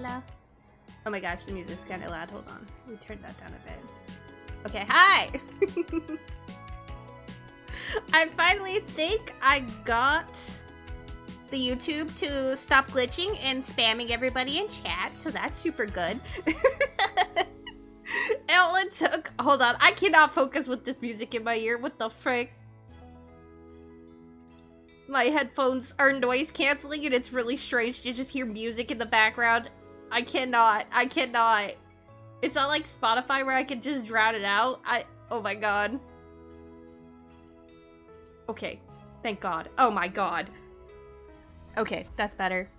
hello. Oh my gosh, the music's kind of loud. Hold on. Let me turn that down a bit. Okay, hi! I finally think I got the YouTube to stop glitching and spamming everybody in chat, so that's super good. It only took... Hold on, I cannot focus with this music in my ear. What the frick? My headphones are noise canceling and it's really strange to just hear music in the background. I cannot. It's not like Spotify where I can just drown it out. Oh my god. Okay, thank god. Oh my god. Okay, that's better.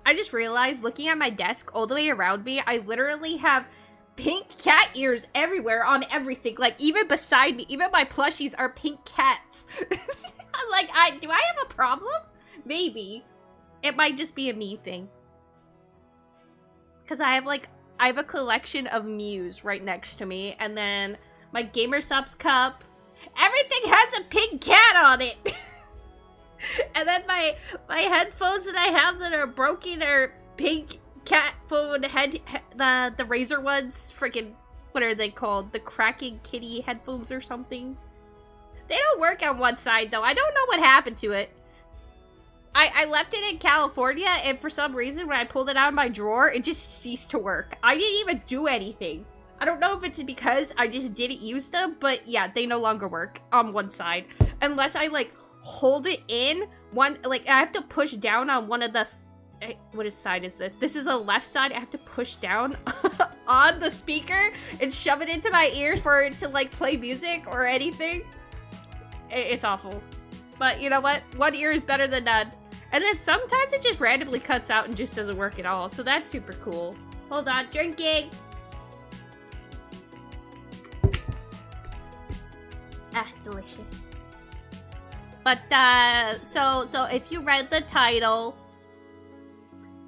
I just realized looking at my desk all the way around me, I literally have pink cat ears everywhere on everything. Like, even beside me, even my plushies are pink cats. I'm like, do I have a problem? Maybe. It might just be a me thing. Because I have a collection of Mews right next to me. And then my Gamer Subs cup. Everything has a pink cat on it. And then my headphones that I have that are broken are pink cat phone the Razer ones. Freaking, what are they called? The cracking kitty headphones or something. They don't work on one side though. I don't know what happened to it. I left it in California and for some reason when I pulled it out of my drawer, it just ceased to work. I didn't even do anything. I don't know if it's because I just didn't use them, but yeah, they no longer work on one side. Unless I like hold it in one, like I have to push down on one of the, what side is this? This is the left side. I have to push down on the speaker and shove it into my ears for it to like play music or anything. It's awful. But you know what? One ear is better than none. And then sometimes it just randomly cuts out and just doesn't work at all. So that's super cool. Hold on, drinking. Ah, delicious. But so if you read the title,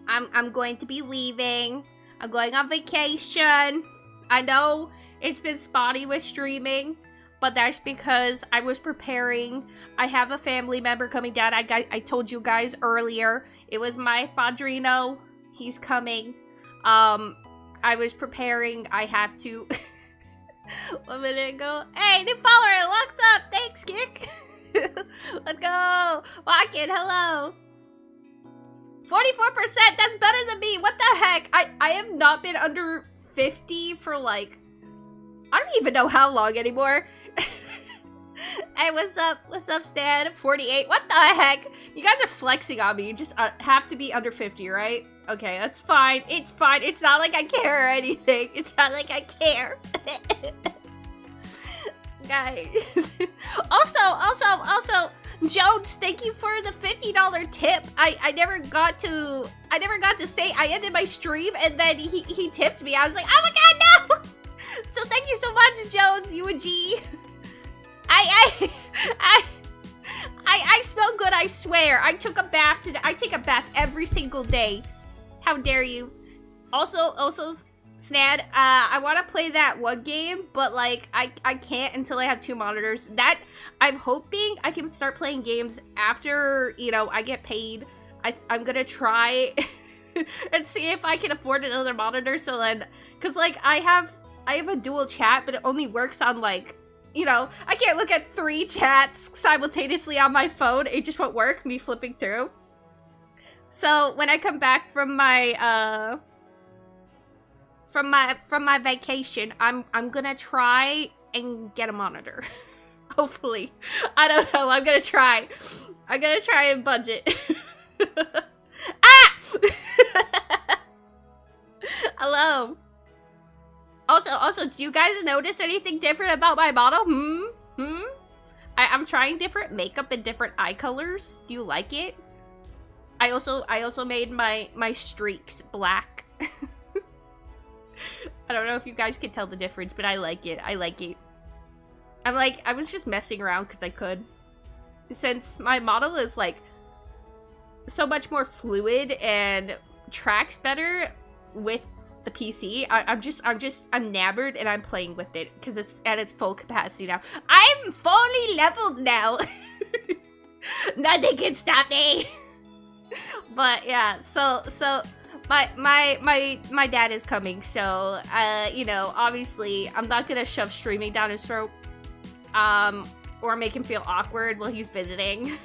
I'm going to be leaving. I'm going on vacation. I know it's been spotty with streaming, but that's because I was preparing. I have a family member coming down. I told you guys earlier. It was my Padrino. He's coming. I was preparing. I have to. 1 minute ago. Hey, new follower. What's up? Thanks, Kick. Let's go. Walk in. Hello. 44%. That's better than me. What the heck? I have not been under 50 for like, I don't even know how long anymore. Hey, what's up? What's up, Stan? 48. What the heck? You guys are flexing on me. You just have to be under 50, right? Okay, that's fine. It's fine. It's not like I care or anything. It's not like I care. Guys. Also, Jones, thank you for the $50 tip. I never got to say I ended my stream and then he tipped me. I was like, oh my god, no! So thank you so much, Jones, you a G. I smell good, I swear. I took a bath today. I take a bath every single day. How dare you? Also, Snad, I want to play that one game, but like I can't until I have 2 monitors. That I'm hoping I can start playing games after, you know, I get paid. I'm gonna try and see if I can afford another monitor. So then, cause like I have a dual chat, but it only works on like, you know, I can't look at 3 chats simultaneously on my phone. It just won't work, me flipping through. So when I come back from my from my vacation, I'm gonna try and get a monitor. Hopefully. I don't know. I'm gonna try and budget. Ah! Hello. Also, do you guys notice anything different about my model? I'm trying different makeup and different eye colors. Do you like it? I also made my streaks black. I don't know if you guys can tell the difference, but I like it. I like it. I was just messing around because I could. Since my model is like so much more fluid and tracks better with the PC, I'm nabbered and I'm playing with it because it's at its full capacity now. I'm fully leveled now. Nothing can stop me. But yeah, my dad is coming, so you know, obviously I'm not gonna shove streaming down his throat, or make him feel awkward while he's visiting.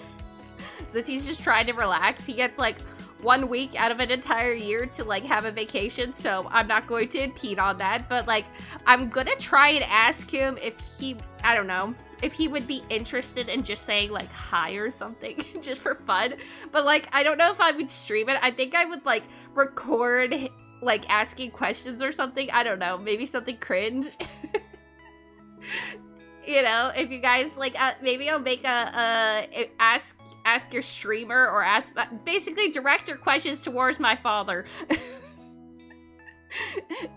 Since he's just trying to relax, he gets like 1 week out of an entire year to like have a vacation, so I'm not going to impede on that. But like, I'm gonna try and ask him if he, I don't know, if he would be interested in just saying like hi or something just for fun. But like, I don't know if I would stream it. I think I would like record like asking questions or something. I don't know, maybe something cringe. You know, if you guys like, maybe I'll make a ask your streamer, or basically direct your questions towards my father.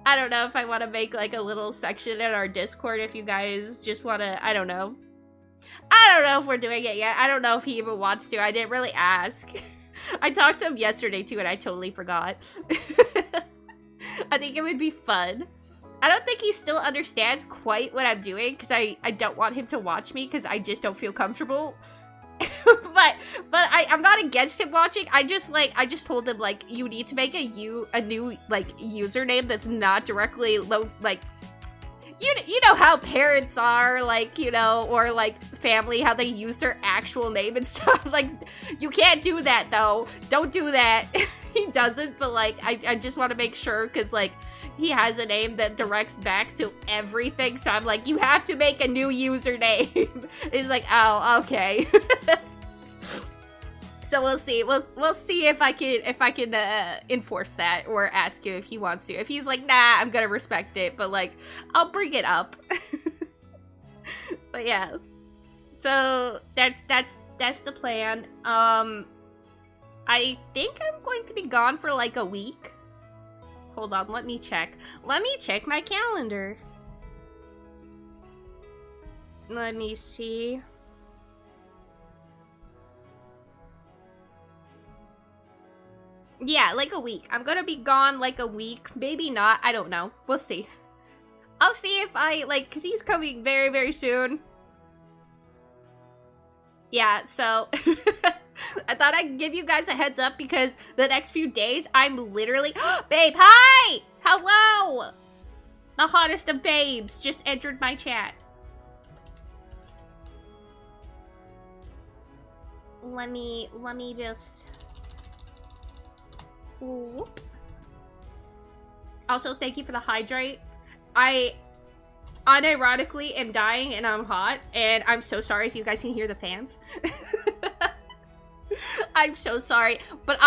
I don't know if I want to make like a little section in our Discord if you guys just want to, I don't know if we're doing it yet. I don't know if he even wants to. I didn't really ask. I talked to him yesterday too and I totally forgot. I think it would be fun. I don't think he still understands quite what I'm doing because I don't want him to watch me because I just don't feel comfortable. but I'm not against him watching. I just told him like, you need to make a new like username that's not directly like, you know how parents are, like, you know, or like family, how they use their actual name and stuff. Like, you can't do that though. Don't do that. He doesn't, but like, I just want to make sure because like, he has a name that directs back to everything, so I'm like, you have to make a new username. He's like, oh, okay. So we'll see. We'll see if I can enforce that or ask him if he wants to. If he's like, nah, I'm gonna respect it, but like, I'll bring it up. But yeah, so that's the plan. I think I'm going to be gone for like a week. Hold on, let me check. Let me check my calendar. Let me see. Yeah, like a week. I'm gonna be gone like a week. Maybe not. I don't know. We'll see. I'll see if I, like, because he's coming very, very soon. Yeah, so... I thought I'd give you guys a heads up because the next few days, I'm literally... Babe, hi! Hello! The hottest of babes just entered my chat. Let me just... Whoop. Also, thank you for the hydrate. I unironically am dying and I'm hot, and I'm so sorry if you guys can hear the fans. I'm so sorry, but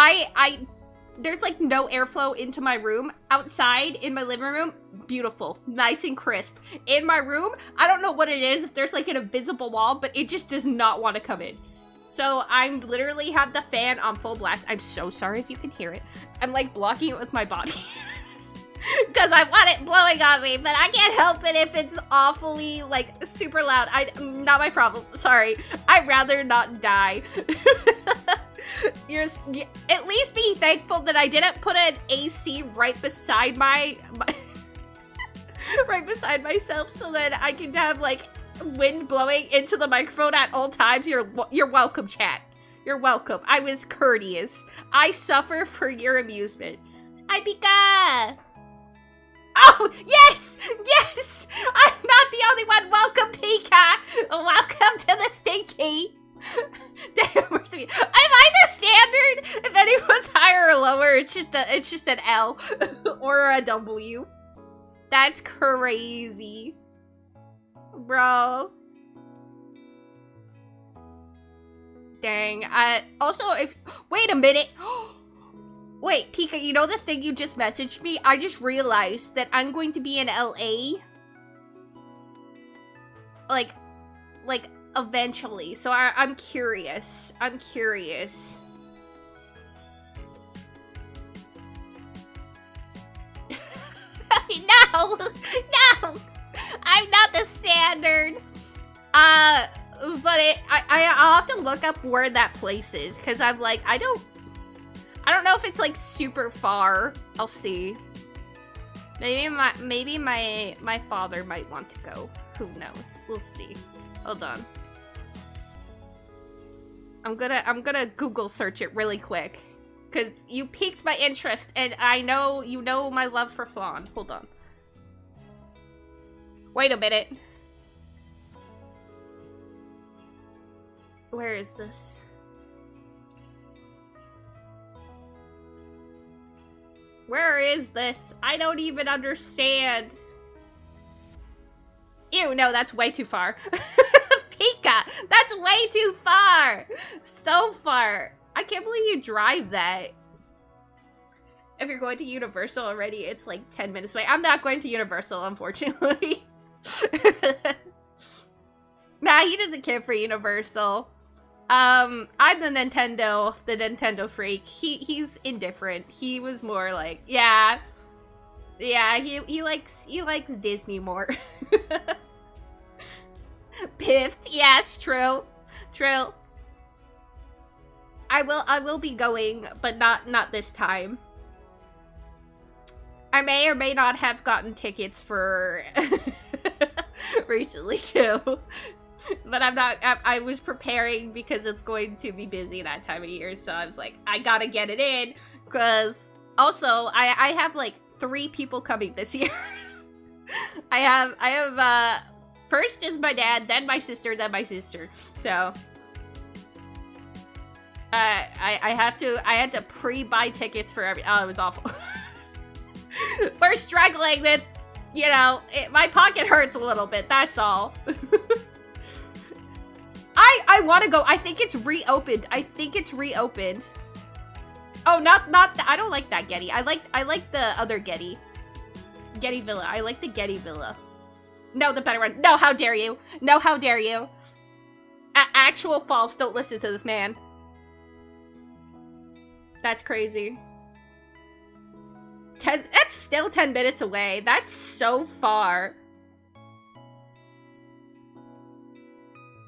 there's like no airflow into my room. Outside in my living room, beautiful, nice and crisp. In my room, I don't know what it is, if there's like an invisible wall, but it just does not want to come in. So I'm literally have the fan on full blast. I'm so sorry if you can hear it. I'm like blocking it with my body. Because I want it blowing on me, but I can't help it if it's awfully, like, super loud. Not my problem. Sorry. I'd rather not die. At least be thankful that I didn't put an AC right beside right beside myself so that I can have, like, wind blowing into the microphone at all times. You're welcome, chat. You're welcome. I was courteous. I suffer for your amusement. Hi, Pika! Oh, yes! Yes! I'm not the only one! Welcome, Pika! Welcome to the stinky! Damn, am I the standard? If anyone's higher or lower, it's just an L or a W. That's crazy. Bro. Dang. Also, wait a minute. Wait, Pika, you know the thing you just messaged me? I just realized that I'm going to be in LA. Like, eventually. So I'm curious. I'm curious. No! No! I'm not the standard. But I'll have to look up where that place is. Because I'm like, I don't know if it's like super far. I'll see. Maybe my father might want to go. Who knows? We'll see. Hold on. I'm gonna Google search it really quick. Because you piqued my interest, and I know you know my love for flan. Hold on. Wait a minute. Where is this? Where is this? I don't even understand. Ew, no, that's way too far. Pika! That's way too far! So far. I can't believe you drive that. If you're going to Universal already, it's like 10 minutes away. I'm not going to Universal, unfortunately. Nah, he doesn't care for Universal. I'm the Nintendo freak. He's indifferent. He was more like, yeah, he likes Disney more. Piffed, yes, true. I will be going, but not this time. I may or may not have gotten tickets for recently too. But I'm not, I was preparing because it's going to be busy that time of year, so I was like, I gotta get it in, because also, I have like 3 people coming this year. I have, first is my dad, then my sister, so. I had to pre-buy tickets for oh, it was awful. We're struggling with, you know, my pocket hurts a little bit, that's all. I want to go. I think it's reopened. Oh, not the, I don't like that Getty. I like the other Getty. Getty Villa. I like the Getty Villa. No, the better one. No, how dare you? No, how dare you? Actual false. Don't listen to this man. That's crazy. That's still 10 minutes away. That's so far.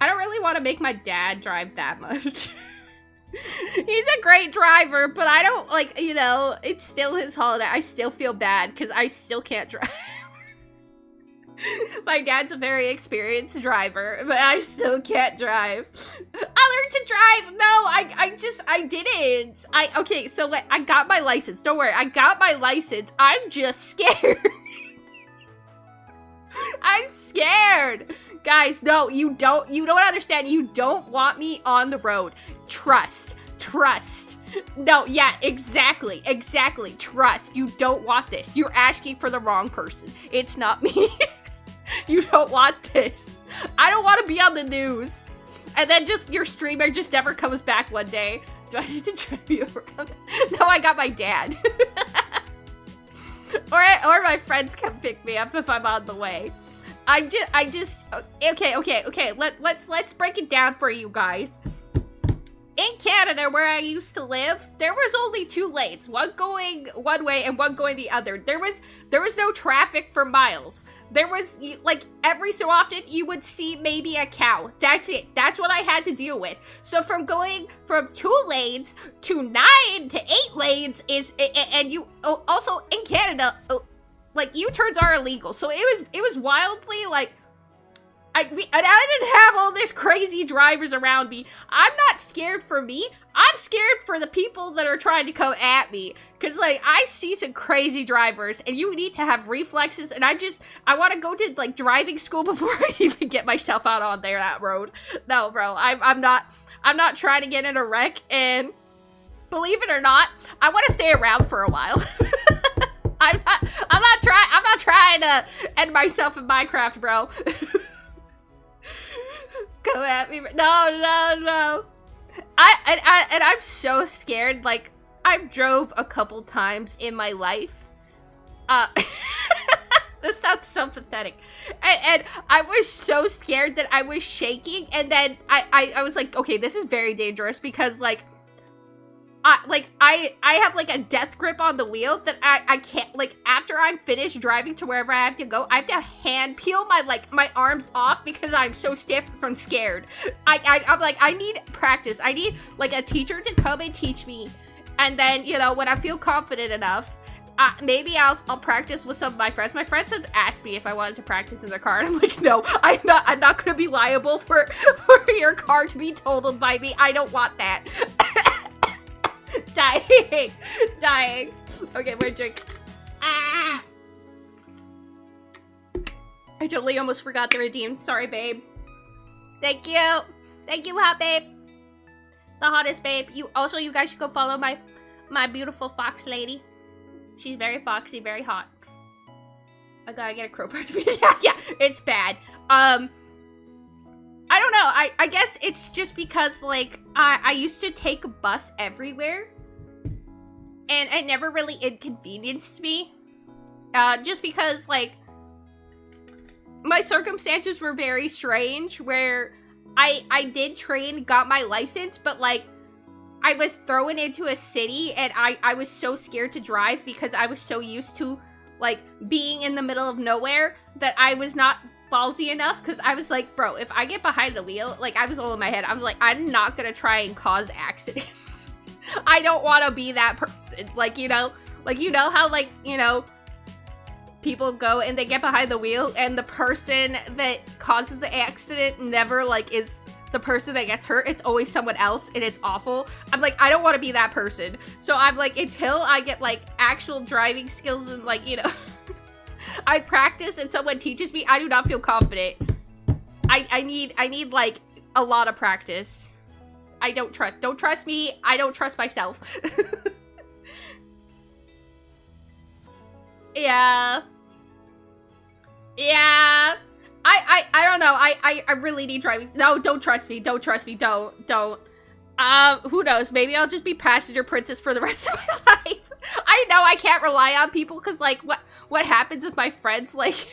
I don't really want to make my dad drive that much. He's a great driver, but I don't, like, you know, it's still his holiday. I still feel bad because I still can't drive. My dad's a very experienced driver, but I still can't drive. I learned to drive. No, I didn't. Okay, so I got my license. Don't worry, I got my license. I'm just scared. I'm scared. Guys, no, you don't understand. You don't want me on the road. Trust. No, yeah, exactly. Trust. You don't want this. You're asking for the wrong person. It's not me. You don't want this. I don't want to be on the news. And then just your streamer just never comes back one day. Do I need to drive you around? No, I got my dad. Or my friends come pick me up if I'm on the way. Okay. Let's break it down for you guys. In Canada, where I used to live, there was only 2 lanes, one going one way and one going the other. There was no traffic for miles. There was, like, every so often you would see maybe a cow. That's it. That's what I had to deal with. So from going from 2 lanes to 9 to 8 lanes and you also in Canada, like, U-turns are illegal. So it was wildly, like, I didn't have all this crazy drivers around me. I'm not scared for me. I'm scared for the people that are trying to come at me. Cause, like, I see some crazy drivers and you need to have reflexes, and I want to go to, like, driving school before I even get myself out on that road. No, bro, I'm not trying to get in a wreck, and believe it or not, I want to stay around for a while. I'm not trying to end myself in Minecraft, bro. Come at me. No. I'm so scared. Like, I've drove a couple times in my life. This sounds so pathetic. And I was so scared that I was shaking, and then I was like, okay, this is very dangerous, because, like, I have, like, a death grip on the wheel that I can't, like, after I'm finished driving to wherever I have to go, I have to hand peel my arms off because I'm so stiff from scared. I'm like, I need practice. I need, like, a teacher to come and teach me. And then, you know, when I feel confident enough, maybe I'll practice with some of my friends. My friends have asked me if I wanted to practice in their car, and I'm like, no, I'm not gonna be liable for your car to be totaled by me. I don't want that. Dying. Dying. Okay, my drink. Ah! I totally almost forgot to redeem. Sorry, babe. Thank you. Thank you, hot babe. The hottest babe. You guys should go follow my beautiful fox lady. She's very foxy, very hot. I gotta get a crowbar to be. Yeah, it's bad. I don't know. I guess it's just because like I used to take a bus everywhere, and it never really inconvenienced me. Just because like my circumstances were very strange, where I did train, got my license, but like I was thrown into a city, and I was so scared to drive because I was so used to like being in the middle of nowhere that I was not ballsy enough, because I was like, bro, if I get behind the wheel, like I was all in my head, I was like, I'm not gonna try and cause accidents. I don't want to be that person. Like, you know how like, you know, people go and they get behind the wheel and the person that causes the accident never like is the person that gets hurt. It's always someone else, and it's awful. I'm like, I don't want to be that person. So I'm like, until I get like actual driving skills and like, you know, I practice and someone teaches me, I do not feel confident. I need like a lot of practice. Don't trust me. I don't trust myself. Yeah. Yeah. I don't know. I really need driving. No, don't trust me. Don't trust me. Don't. Who knows? Maybe I'll just be passenger princess for the rest of my life. I know I can't rely on people, because like what happens if my friends like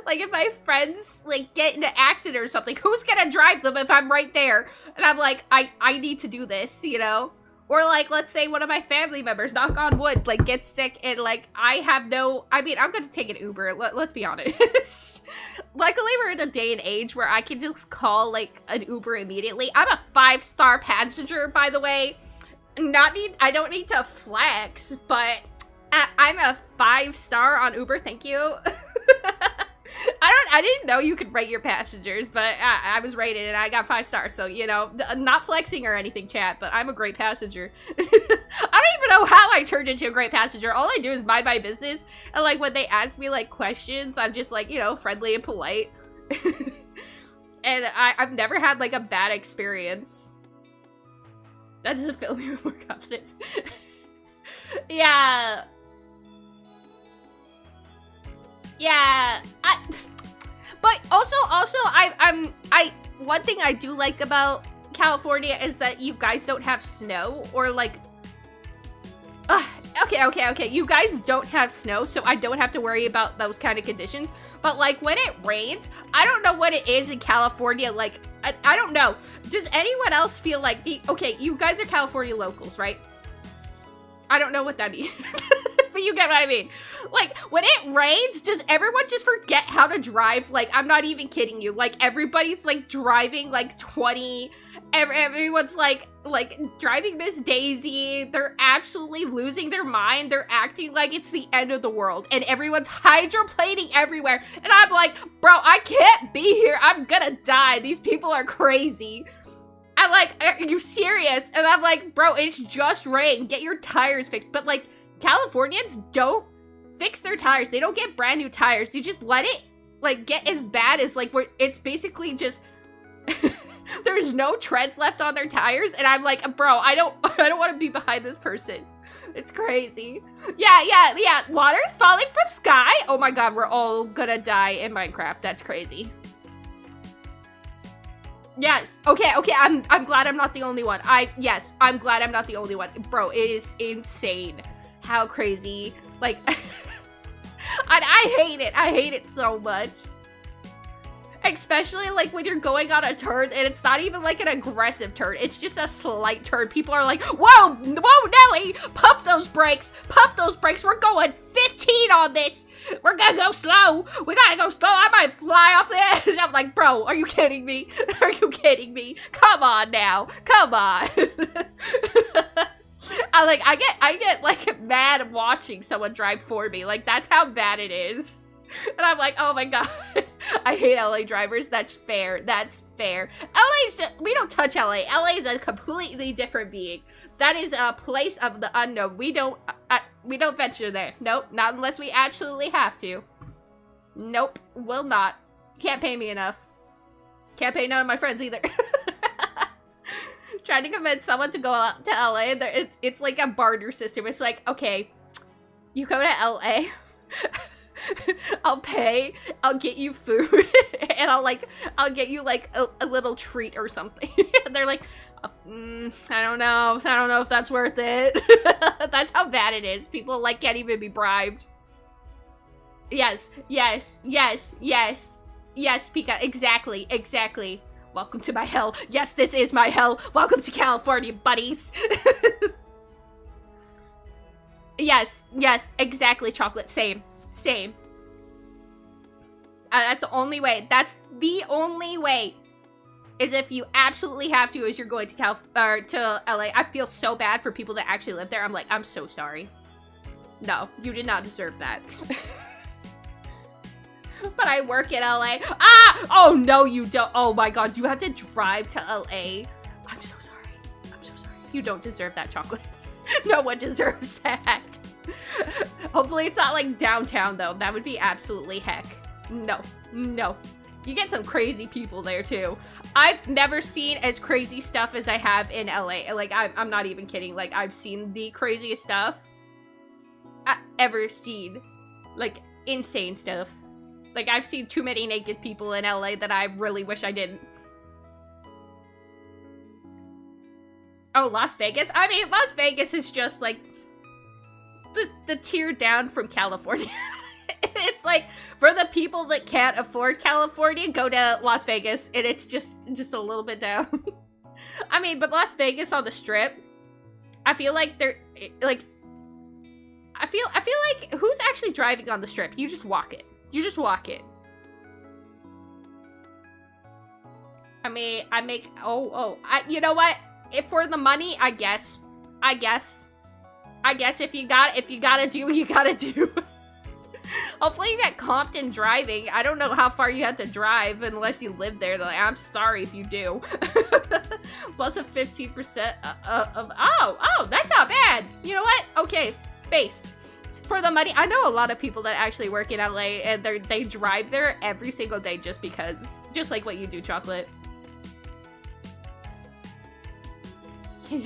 like if my friends like get in an accident or something, who's gonna drive them if I'm right there? And I'm like, I need to do this, you know? Or like, let's say one of my family members, knock on wood, like gets sick, and like I have no, I mean, I'm gonna take an Uber, let's be honest. Luckily we're in a day and age where I can just call like an Uber immediately. I'm a 5-star passenger, by the way. I don't need to flex, but I'm a 5-star on Uber, thank you. I didn't know you could rate your passengers, but I was rated and I got 5 stars, so, you know, not flexing or anything, chat, but I'm a great passenger. I don't even know how I turned into a great passenger. All I do is mind my business, and, like, when they ask me, like, questions, I'm just, like, you know, friendly and polite. And I've never had, like, a bad experience. That doesn't fill me with more confidence. Yeah. Yeah, but also one thing I do like about California is that you guys don't have snow, or like, okay, you guys don't have snow, so I don't have to worry about those kind of conditions. But like when it rains, I don't know what it is in California, like, I don't know. Does anyone else feel like, okay, you guys are California locals, right? I don't know what that means. But you get what I mean. Like, when it rains, does everyone just forget how to drive? Like, I'm not even kidding you. Like, everybody's, like, driving, like, 20. Everyone's, like, driving Miss Daisy. They're absolutely losing their mind. They're acting like it's the end of the world. And everyone's hydroplaning everywhere. And I'm like, bro, I can't be here. I'm gonna die. These people are crazy. I'm like, are you serious? And I'm like, bro, it's just rain. Get your tires fixed. But, like, Californians don't fix their tires. They don't get brand new tires. They just let it, like, get as bad as, like, it's basically just, there's no treads left on their tires. And I'm like, bro, I don't want to be behind this person. It's crazy. Yeah. Water's falling from sky. Oh my God, we're all gonna die in Minecraft. That's crazy. Yes. Okay. I'm glad I'm not the only one. Yes, I'm glad I'm not the only one. Bro, it is insane how crazy. Like, I hate it. I hate it so much. Especially like when you're going on a turn and it's not even like an aggressive turn. It's just a slight turn. People are like, whoa, Nelly, pump those brakes. Pump those brakes. We're going 15 on this. We're gonna go slow. We gotta go slow. I might fly off the edge. I'm like, bro, are you kidding me? Are you kidding me? Come on now. Come on. I get like mad watching someone drive for me. Like, that's how bad it is. And I'm like, oh my god, I hate LA drivers. That's fair. That's fair. We don't touch LA. LA is a completely different being. That is a place of the unknown. We don't venture there. Nope, not unless we absolutely have to. Nope, will not. Can't pay me enough. Can't pay none of my friends either. Trying to convince someone to go out to LA, it's like a barter system. It's like, okay, you go to LA. I'll pay, I'll get you food, and I'll get you like a little treat or something. And they're like, I don't know if that's worth it. That's how bad it is. People like can't even be bribed. Yes, Pika, exactly. Welcome to my hell. Yes, this is my hell. Welcome to California, buddies. Yes, exactly, chocolate, same. That's the only way. That's the only way. Is if you absolutely have to, is you're going to to LA. I feel so bad for people that actually live there. I'm like, I'm so sorry. No, you did not deserve that. But I work in LA. Ah! Oh no, you don't. Oh my god, you have to drive to LA. I'm so sorry. You don't deserve that, chocolate. No one deserves that. Hopefully it's not like downtown though. That would be absolutely heck. No. You get some crazy people there too. I've never seen as crazy stuff as I have in LA. Like, I'm not even kidding. Like, I've seen the craziest stuff I've ever seen. Like, insane stuff. Like, I've seen too many naked people in LA that I really wish I didn't. Oh, Las Vegas? I mean, Las Vegas is just like the tier down from California. It's like, for the people that can't afford California, go to Las Vegas, and it's just a little bit down. I mean, but Las Vegas on the Strip, I feel like they're, like, I feel like, who's actually driving on the Strip? You just walk it. You know what? If for the money, I guess if you gotta do, you gotta do. Hopefully you get comped in driving. I don't know how far you have to drive unless you live there. Like, I'm sorry if you do. Plus a 15% of, oh, that's not bad. You know what? Okay, based. For the money, I know a lot of people that actually work in LA and they drive there every single day just because, just like what you do, chocolate. Can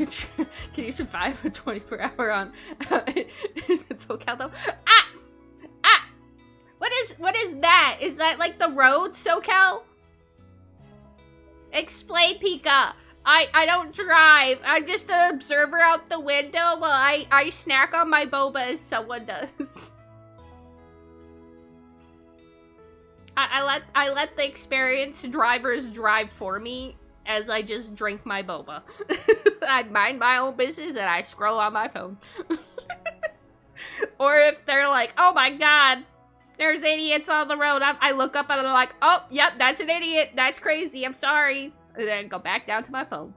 you survive a 24-hour on SoCal though? Ah! What is that? Is that like the road, SoCal? Explain, Pika. I don't drive. I'm just an observer out the window while I snack on my boba as someone does. I let the experienced drivers drive for me as I just drink my boba. I mind my own business and I scroll on my phone. Or if they're like, oh my god, there's idiots on the road, I look up and I'm like, oh, yep, that's an idiot. That's crazy. I'm sorry. And then go back down to my phone.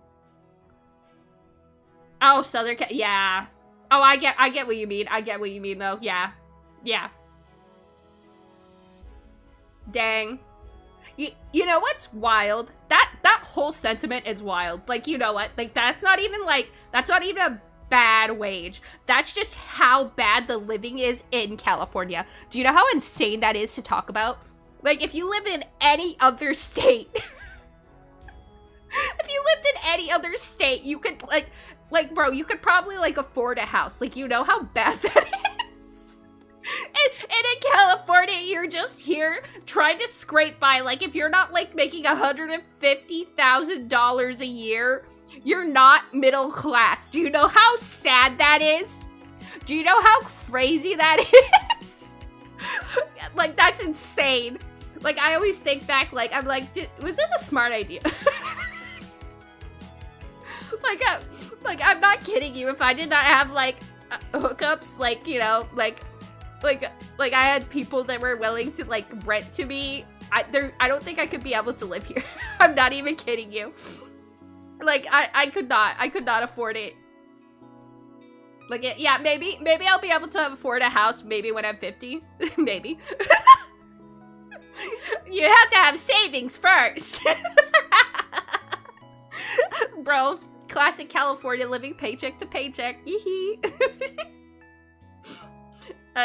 Oh, Southern yeah. Oh, I get what you mean. I get what you mean, though. Yeah. Dang. You know what's wild? That whole sentiment is wild. Like, you know what? Like, that's not even a bad wage. That's just how bad the living is in California. Do you know how insane that is to talk about? Like, if you live in any other state, if you lived in any other state, you could, like, bro, you could probably, like, afford a house. Like, you know how bad that is? And in California, you're just here trying to scrape by. Like, if you're not, like, making $150,000 a year, you're not middle class. Do you know how sad that is? Do you know how crazy that is? Like, that's insane. Like, I always think back, like, I'm like, was this a smart idea? Like, I'm not kidding you. If I did not have, like, hookups, like, you know, like I had people that were willing to, like, rent to me, I don't think I could be able to live here. I'm not even kidding you. Like, I could not afford it. Like, yeah, maybe I'll be able to afford a house maybe when I'm 50. Maybe. You have to have savings first. Bro, classic California living paycheck to paycheck.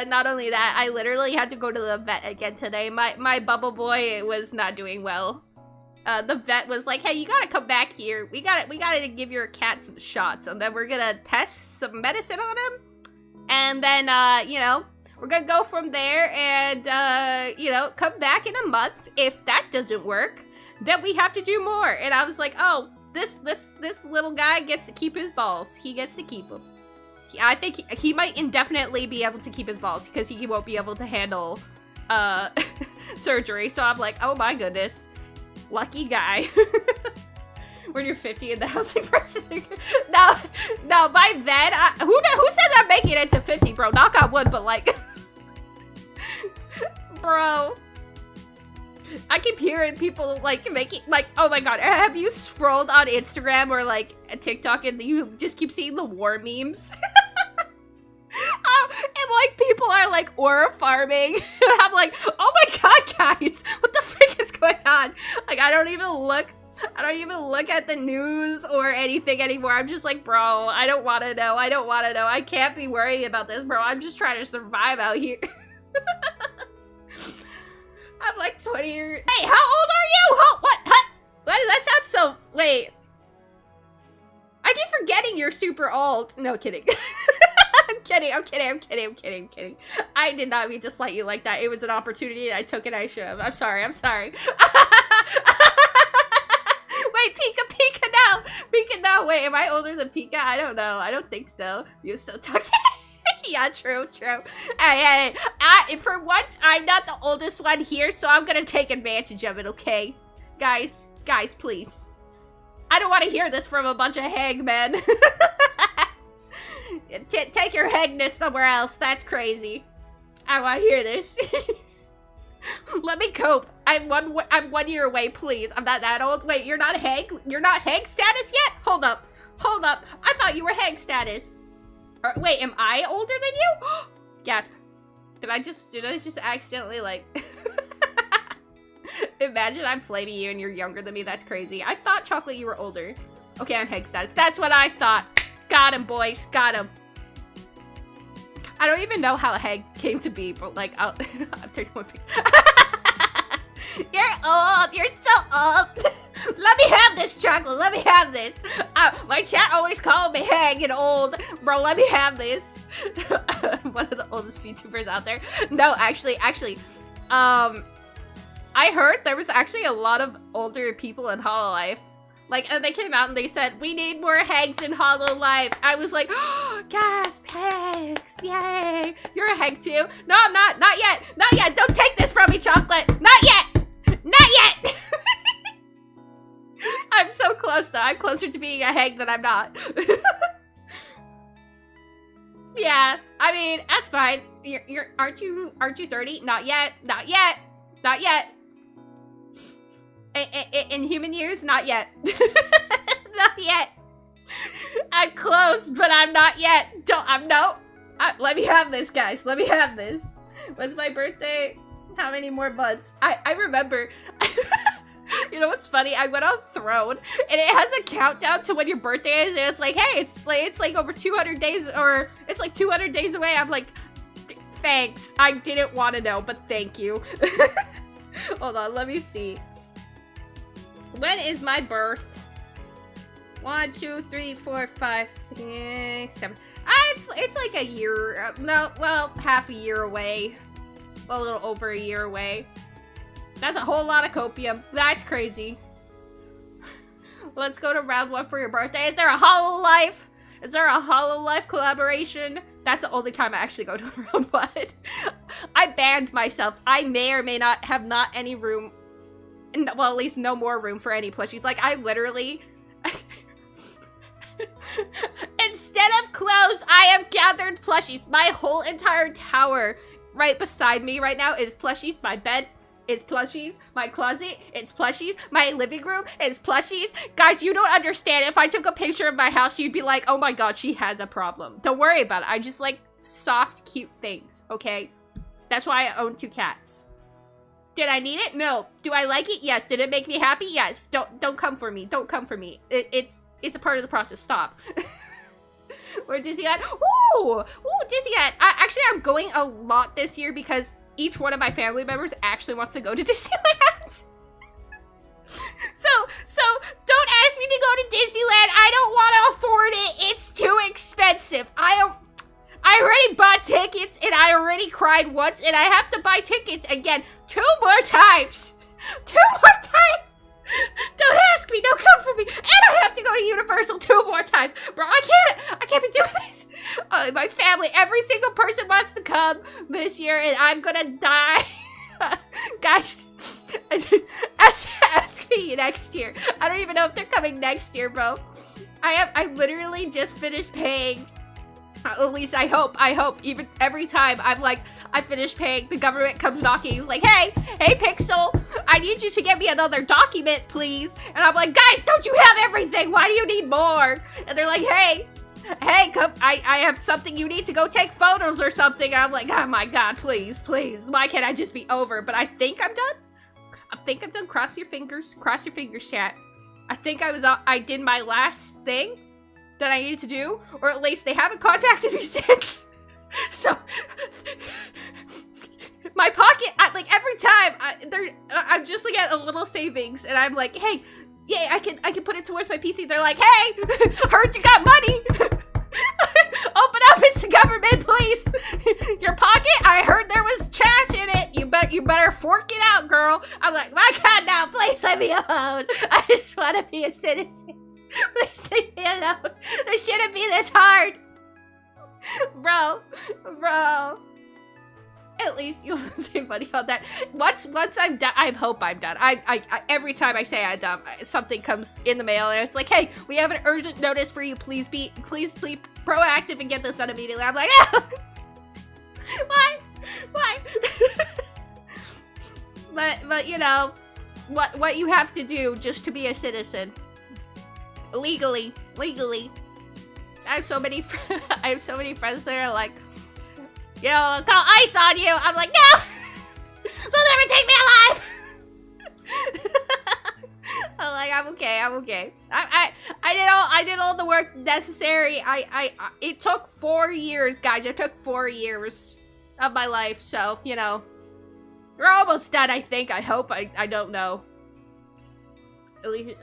Not only that, I literally had to go to the vet again today. My bubble boy was not doing well. The vet was like, hey, you gotta come back here. We gotta give your cat some shots, and then we're gonna test some medicine on him. And then, you know, we're gonna go from there and, you know, come back in a month. If that doesn't work, then we have to do more. And I was like, oh, this little guy gets to keep his balls. He gets to keep them. I think he might indefinitely be able to keep his balls because he won't be able to handle, surgery. So I'm like, oh my goodness. Lucky guy. When you're 50 in the housing prices. Now, by then, who says I'm making it to 50, bro? Knock on wood, but like, bro, I keep hearing people like making, like, oh my god, have you scrolled on Instagram or like TikTok and you just keep seeing the war memes? And like people are like aura farming. And I'm like, oh my god, guys, what the frick is going on? Like, I don't even look at the news or anything anymore. I'm just like, bro, I don't want to know. I can't be worrying about this, bro. I'm just trying to survive out here. I'm like 20 years. Hey, how old are you? What? Why does that sound so? Wait. I keep forgetting you're super old. No, kidding. I'm kidding. I did not mean to slight you like that. It was an opportunity and I took it. I should have. I'm sorry. Wait, Pika now. Wait, am I older than Pika? I don't know. I don't think so. You're so toxic. Yeah, true. Hey, for once, I'm not the oldest one here, so I'm gonna take advantage of it, okay? Guys, please. I don't want to hear this from a bunch of hagmen. Take your hagness somewhere else. That's crazy. I want to hear this. Let me cope. I'm 1 year away, please. I'm not that old. Wait, you're not hag status yet? Hold up. I thought you were hag status. Wait, am I older than you? Gasp. Did I just accidentally like imagine I'm flaming you and you're younger than me? That's crazy. I thought, Chocolate, you were older. Okay, I'm hag status. That's what I thought. Got him, boys. Got him. I don't even know how hag came to be, but like, I'm 31 pics. You're old. You're so old. Let me have this, Chocolate. Let me have this. My chat always called me hag and old. Bro, let me have this. One of the oldest VTubers out there. No, actually, I heard there was actually a lot of older people in Hololive. Like, and they came out and they said, we need more hags in Hololive. I was like, oh, gasp, hags, yay. You're a hag too? No, I'm not. Not yet. Don't take this from me, Chocolate. Not yet. I'm so close though. I'm closer to being a hag than I'm not. Yeah, I mean, that's fine. Aren't you 30? Not yet. In human years, not yet. Not yet. I'm close, but I'm not yet. Let me have this, guys. Let me have this. When's my birthday? How many more months? I remember. You know what's funny? I went on Throne, and it has a countdown to when your birthday is, and it's like, hey, it's like over 200 days, or it's like 200 days away. I'm like, thanks. I didn't want to know, but thank you. Hold on, let me see. When is my birth? 1, 2, 3, 4, 5, 6, 7. It's like a year. No, well, half a year away. A little over a year away. That's a whole lot of copium. That's crazy. Let's go to round 1 for your birthday. Is there a Hololive? Is there a Hololive collaboration? That's the only time I actually go to round 1. I banned myself. I may or may not have any room. Well, at least no more room for any plushies. Like, I literally... Instead of clothes, I have gathered plushies. My whole entire tower right beside me right now is plushies. My bed is plushies. My closet, it's plushies. My living room is plushies. Guys, you don't understand. If I took a picture of my house, you'd be like, oh my god, she has a problem. Don't worry about it. I just like soft, cute things, okay? That's why I own 2 cats. Did I need it? No. Do I like it? Yes. Did it make me happy? Yes. Don't come for me. Don't come for me. It's a part of the process. Stop. Or Disneyland. Ooh! Ooh, Disneyland. I'm going a lot this year because each one of my family members actually wants to go to Disneyland. So don't ask me to go to Disneyland. I don't want to afford it. It's too expensive. I already bought tickets and I already cried once and I have to buy tickets again 2 more times. 2 more times. Don't ask me. Don't come for me. And I have to go to Universal 2 more times. Bro, I can't be doing this. My family, every single person wants to come this year and I'm gonna die. Guys, ask me next year. I don't even know if they're coming next year, bro. I literally just finished paying. At least I hope. Even every time I'm like, I finish paying, the government comes knocking. He's like, hey, Pixel, I need you to get me another document, please. And I'm like, guys, don't you have everything? Why do you need more? And they're like, hey, come, I have something you need to go take photos or something. And I'm like, oh my God, please. Why can't I just be over? But I think I'm done. Cross your fingers, chat. I think I did my last thing that I needed to do, or at least they haven't contacted me since. So my pocket, like every time I'm just like at a little savings and I'm like, hey, yeah, I can put it towards my PC. They're like, hey, heard you got money. Open up, Mr. Government, please. Your pocket, I heard there was trash in it. You better fork it out, girl. I'm like, my God, now please let me alone. I just want to be a citizen. Please leave me alone. This shouldn't be this hard. Bro. At least you'll save money on that. Once I'm done, I hope I'm done. I every time I say I'm done, something comes in the mail and it's like, hey, we have an urgent notice for you. Please be proactive and get this done immediately. I'm like, ah! Why? but you know, what you have to do just to be a citizen. Legally. I have so many friends that are like, you know, I'll call ICE on you. I'm like, no! They'll never take me alive! I'm like, I'm okay. I did all the work necessary. It took 4 years, guys. It took 4 years of my life, so, you know. We're almost done, I think. I hope. I don't know. At least,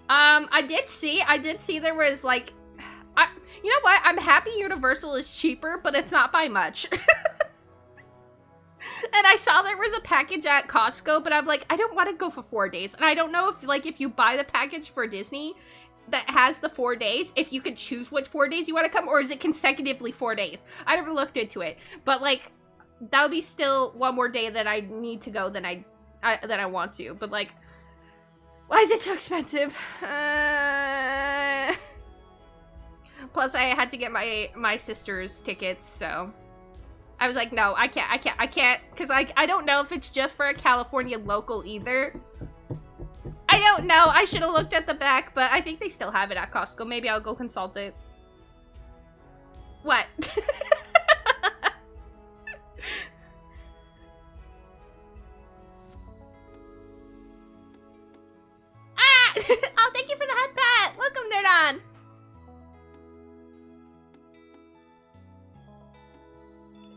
I did see there was, like, you know what? I'm happy Universal is cheaper, but it's not by much. And I saw there was a package at Costco, but I'm like, I don't want to go for 4 days. And I don't know if you buy the package for Disney that has the 4 days, if you could choose which 4 days you want to come, or is it consecutively 4 days? I never looked into it. But, like, that would be still one more day that I need to go than I want to. But, like, why is it so expensive? Plus, I had to get my sister's tickets, so I was like, no, I can't, because I don't know if it's just for a California local either. I don't know. I should have looked at the back, but I think they still have it at Costco. Maybe I'll go consult it. What? Ah! Oh, thank you for the head pat. Welcome, Nerdon.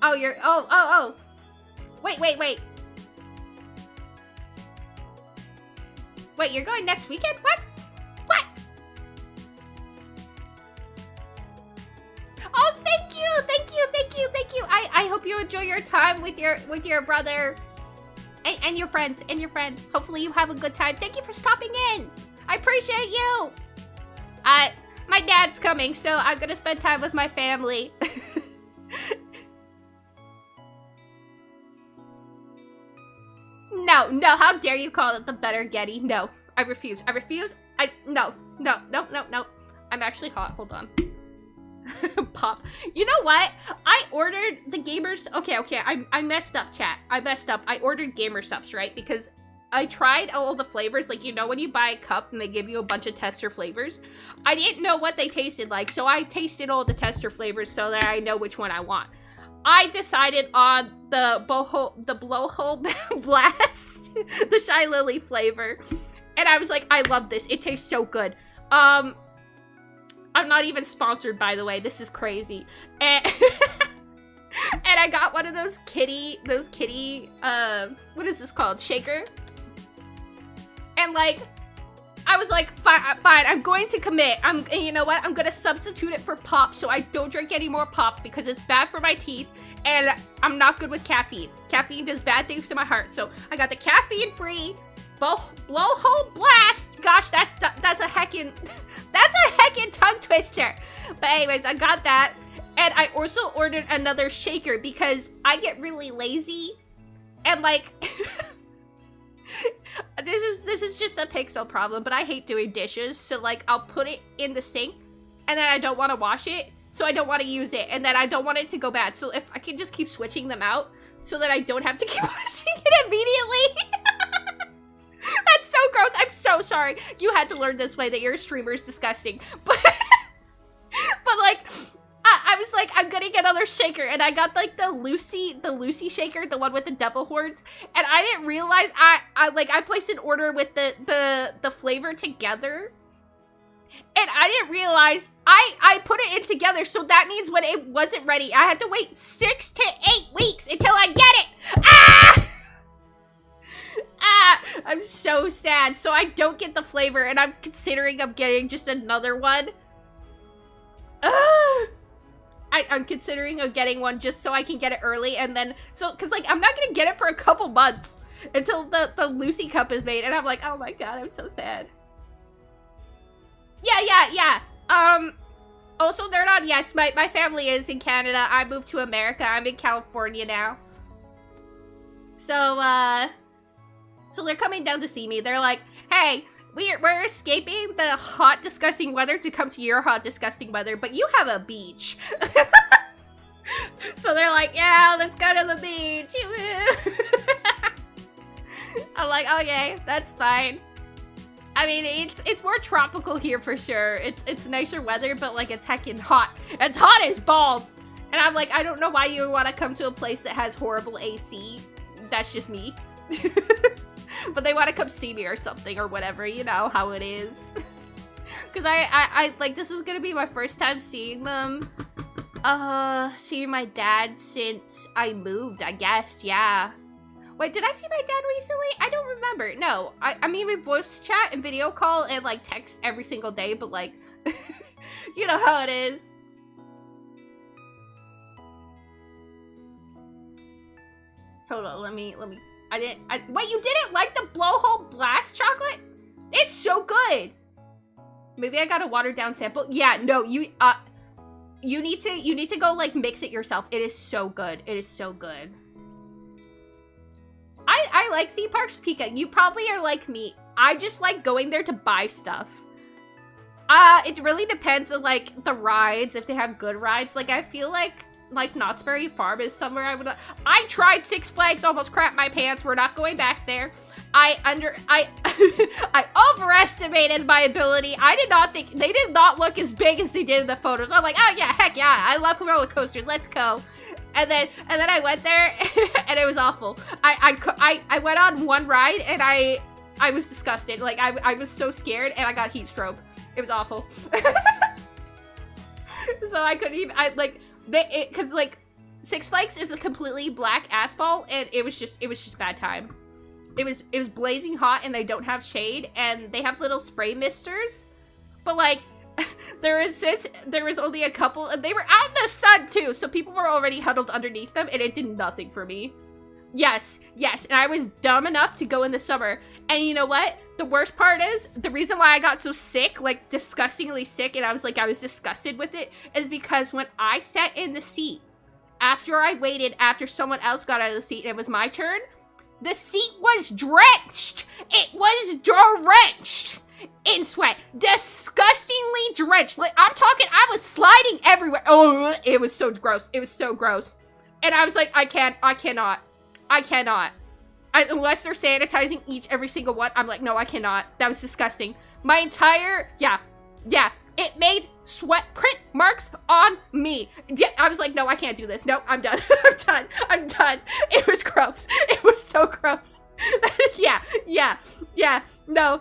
Oh, you're, oh. Wait. Wait, you're going next weekend? What? Oh, thank you. I hope you enjoy your time with your brother and your friends. Hopefully you have a good time. Thank you for stopping in. I appreciate you. My dad's coming, so I'm gonna spend time with my family. No, how dare you call it the better Getty? No, I refuse. No. I'm actually hot, hold on. Pop. You know what? I ordered the gamers, okay, I messed up, chat. I ordered gamer subs, right? Because I tried all the flavors, like, you know when you buy a cup and they give you a bunch of tester flavors? I didn't know what they tasted like, so I tasted all the tester flavors so that I know which one I want. I decided on the blowhole blast, the Shy Lily flavor. And I was like, I love this. It tastes so good. I'm not even sponsored, by the way. This is crazy. And, and I got one of those kitty, what is this called? Shaker. And like, I was like, fine, I'm going to commit. You know what? I'm gonna substitute it for pop so I don't drink any more pop because it's bad for my teeth and I'm not good with caffeine. Caffeine does bad things to my heart. So I got the caffeine-free blowhole blast. Gosh, that's a heckin' tongue twister. But anyways, I got that. And I also ordered another shaker because I get really lazy and like this is just a Pixel problem, but I hate doing dishes, so like I'll put it in the sink and then I don't want to wash it, so I don't want to use it, and then I don't want it to go bad. So if I can just keep switching them out so that I don't have to keep washing it immediately. That's so gross. I'm so sorry. You had to learn this way that your streamer is disgusting. But like I was like, I'm gonna get another shaker, and I got like the Lucy shaker, the one with the devil horns, and I didn't realize I placed an order with the flavor together, and I didn't realize I put it in together, so that means when it wasn't ready, I had to wait 6 to 8 weeks until I get it. I'm so sad. So I don't get the flavor, and I'm considering getting just another one. I'm considering getting one just so I can get it early, and then, cause like, I'm not gonna get it for a couple months until the Lucy cup is made, and I'm like, oh my god, I'm so sad. Yeah. Also, ʟɪᴱ, yes, my family is in Canada. I moved to America. I'm in California now. So they're coming down to see me. They're like, hey, we're escaping the hot, disgusting weather to come to your hot, disgusting weather, but you have a beach. So they're like, yeah, let's go to the beach. I'm like, okay, that's fine. I mean, it's more tropical here for sure. It's nicer weather, but like it's heckin' hot. It's hot as balls. And I'm like, I don't know why you want to come to a place that has horrible AC. That's just me. But they want to come see me or something or whatever, you know how it is. Because I like, this is gonna be my first time seeing them. Seeing my dad since I moved, I guess, yeah. Wait, did I see my dad recently? I don't remember. No, I mean, we voice chat and video call and like text every single day, but like, you know how it is. Hold on, let me. Wait, you didn't like the blowhole blast chocolate? It's so good. Maybe I got a watered down sample. Yeah, no, you need to go like mix it yourself. It is so good. It is so good. I like theme parks, Pika. You probably are like me. I just like going there to buy stuff. It really depends on like the rides, if they have good rides. Like I feel like Knott's Berry Farm is somewhere I tried Six Flags, almost crapped my pants. We're not going back there. I overestimated my ability. I did not think, they did not look as big as they did in the photos. I'm like, oh yeah, heck yeah, I love roller coasters, let's go. And then I went there and it was awful. I went on one ride and I was disgusted. Like I was so scared and I got heat stroke. It was awful. So I couldn't even, cause like Six Flags is a completely black asphalt and it was just bad time. It was blazing hot and they don't have shade and they have little spray misters, but like there was only a couple and they were out in the sun too, so people were already huddled underneath them and it did nothing for me. Yes, and I was dumb enough to go in the summer. And you know what? The worst part is, the reason why I got so sick, like disgustingly sick, and I was disgusted with it, is because when I sat in the seat, after I waited, after someone else got out of the seat and it was my turn, the seat was drenched. It was drenched in sweat. Disgustingly drenched. Like, I'm talking, I was sliding everywhere. Oh, it was so gross. It was so gross. And I was like, I cannot. Unless they're sanitizing every single one, I'm like, no, I cannot. That was disgusting. My entire, yeah, it made sweat print marks on me. Yeah, I was like, no, I can't do this. No, I'm done. I'm done. I'm done. It was gross. It was so gross. Yeah, no.